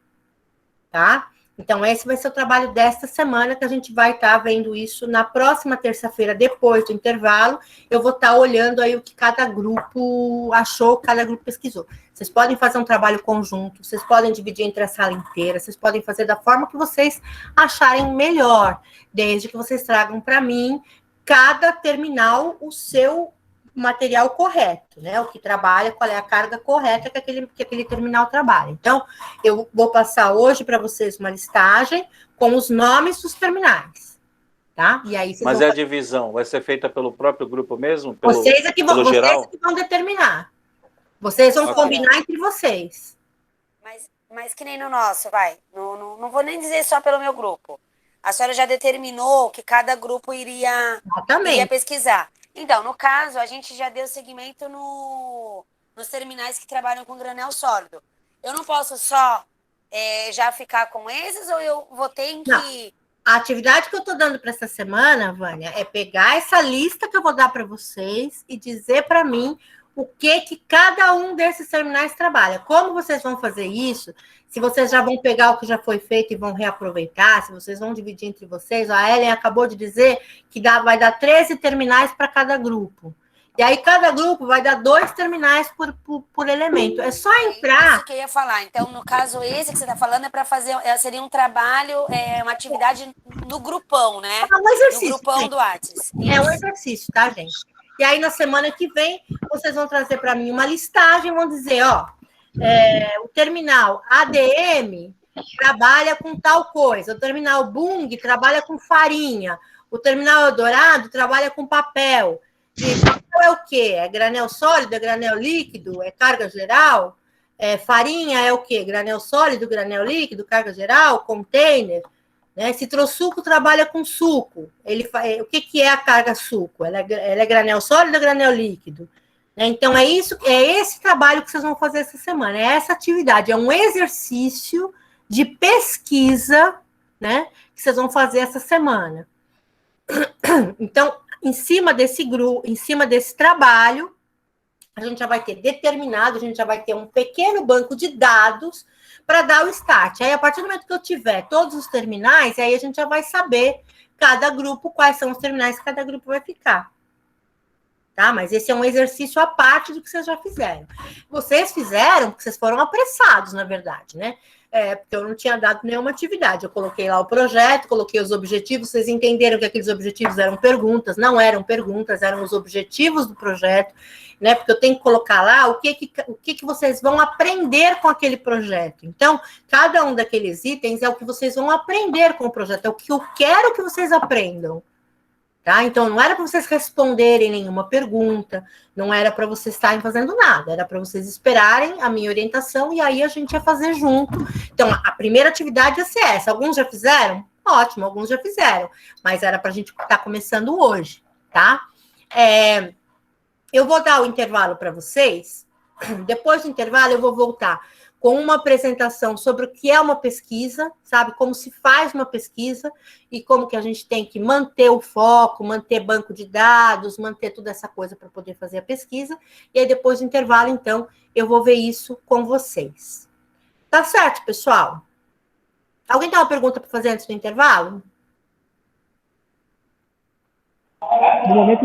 S1: tá? Então, esse vai ser o trabalho desta semana, que a gente vai estar vendo isso na próxima terça-feira, depois do intervalo. Eu vou estar olhando aí o que cada grupo achou, cada grupo pesquisou. Vocês podem fazer um trabalho conjunto, vocês podem dividir entre a sala inteira, vocês podem fazer da forma que vocês acharem melhor, desde que vocês tragam para mim, cada terminal, o seu material correto, né? O que trabalha, qual é a carga correta que aquele terminal trabalha. Então, eu vou passar hoje para vocês uma listagem com os nomes dos terminais, tá? E aí
S7: Mas a divisão vai ser feita pelo próprio grupo mesmo?
S1: Vocês é que vão determinar. Vocês vão combinar entre vocês.
S6: Mas que nem no nosso, vai. Não vou nem dizer só pelo meu grupo. A senhora já determinou que cada grupo iria pesquisar. Então, no caso, a gente já deu seguimento nos terminais que trabalham com granel sólido. Eu não posso só já ficar com esses ou eu vou ter que...
S1: Não. A atividade que eu estou dando para essa semana, Vânia, é pegar essa lista que eu vou dar para vocês e dizer para mim o que cada um desses terminais trabalha. Como vocês vão fazer isso? Se vocês já vão pegar o que já foi feito e vão reaproveitar, se vocês vão dividir entre vocês, a Ellen acabou de dizer que vai dar 13 terminais para cada grupo. E aí, cada grupo vai dar 2 terminais por elemento. É só entrar...
S6: Isso que eu ia falar. Então, no caso, esse que você está falando é para fazer... Seria um trabalho, uma atividade no grupão, né?
S1: É um exercício.
S6: No grupão do Whats.
S1: É um exercício, tá, gente? E aí, na semana que vem, vocês vão trazer para mim uma listagem, vão dizer, o terminal ADM trabalha com tal coisa, o terminal Bung trabalha com farinha, o terminal Eldorado trabalha com papel. E papel é o quê? É granel sólido, é granel líquido, é carga geral? Farinha é o quê? Granel sólido, granel líquido, carga geral, container? Né? Citrosuco trabalha com suco. O que é a carga suco? Ela é granel sólido ou granel líquido? Então, é esse trabalho que vocês vão fazer essa semana. É essa atividade, é um exercício de pesquisa, né, que vocês vão fazer essa semana. Então, em cima desse trabalho, a gente já vai ter determinado, a gente já vai ter um pequeno banco de dados para dar o start. Aí, a partir do momento que eu tiver todos os terminais, aí a gente já vai saber cada grupo, quais são os terminais que cada grupo vai ficar. Tá? Mas esse é um exercício à parte do que vocês já fizeram. Vocês fizeram porque vocês foram apressados, na verdade, né? Porque eu não tinha dado nenhuma atividade. Eu coloquei lá o projeto, coloquei os objetivos, vocês entenderam que aqueles objetivos eram perguntas, não eram perguntas, eram os objetivos do projeto, né? Porque eu tenho que colocar lá o que vocês vão aprender com aquele projeto. Então, cada um daqueles itens é o que vocês vão aprender com o projeto, é o que eu quero que vocês aprendam. Tá? Então, não era para vocês responderem nenhuma pergunta, não era para vocês estarem fazendo nada, era para vocês esperarem a minha orientação e aí a gente ia fazer junto. Então, a primeira atividade ia ser essa. Alguns já fizeram? ótimo, alguns já fizeram, mas era para a gente estar começando hoje, tá? Eu vou dar o intervalo para vocês, depois do intervalo eu vou voltar com uma apresentação sobre o que é uma pesquisa, sabe? Como se faz uma pesquisa e como que a gente tem que manter o foco, manter banco de dados, manter toda essa coisa para poder fazer a pesquisa. E aí, depois do intervalo, então, eu vou ver isso com vocês. Tá certo, pessoal? Alguém tem uma pergunta para fazer antes do intervalo?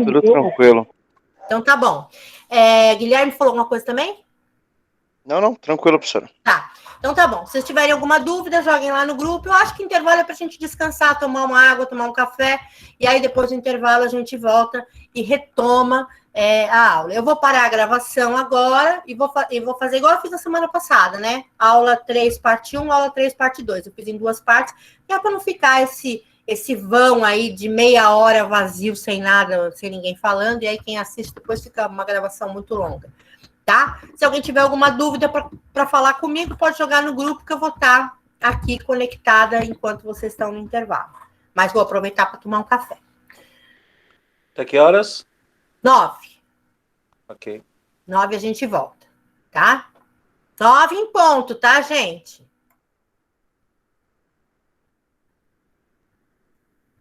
S8: Tudo tranquilo.
S1: Então, tá bom. Guilherme falou alguma coisa também?
S8: Não, tranquilo, professora.
S1: Tá, então tá bom. Se vocês tiverem alguma dúvida, joguem lá no grupo. Eu acho que intervalo é pra gente descansar, tomar uma água, tomar um café, e aí depois do intervalo a gente volta e retoma a aula. Eu vou parar a gravação agora e vou fazer igual eu fiz na semana passada, né? Aula 3, parte 1, aula 3, parte 2. Eu fiz em 2 partes, que é para não ficar esse vão aí de meia hora vazio, sem nada, sem ninguém falando, e aí quem assiste depois fica uma gravação muito longa. Tá? Se alguém tiver alguma dúvida para falar comigo, pode jogar no grupo que eu vou estar aqui conectada enquanto vocês estão no intervalo. Mas vou aproveitar para tomar um café.
S7: Até que horas?
S1: 9.
S7: Ok.
S1: 9 a gente volta, tá? 9 em ponto, tá, gente?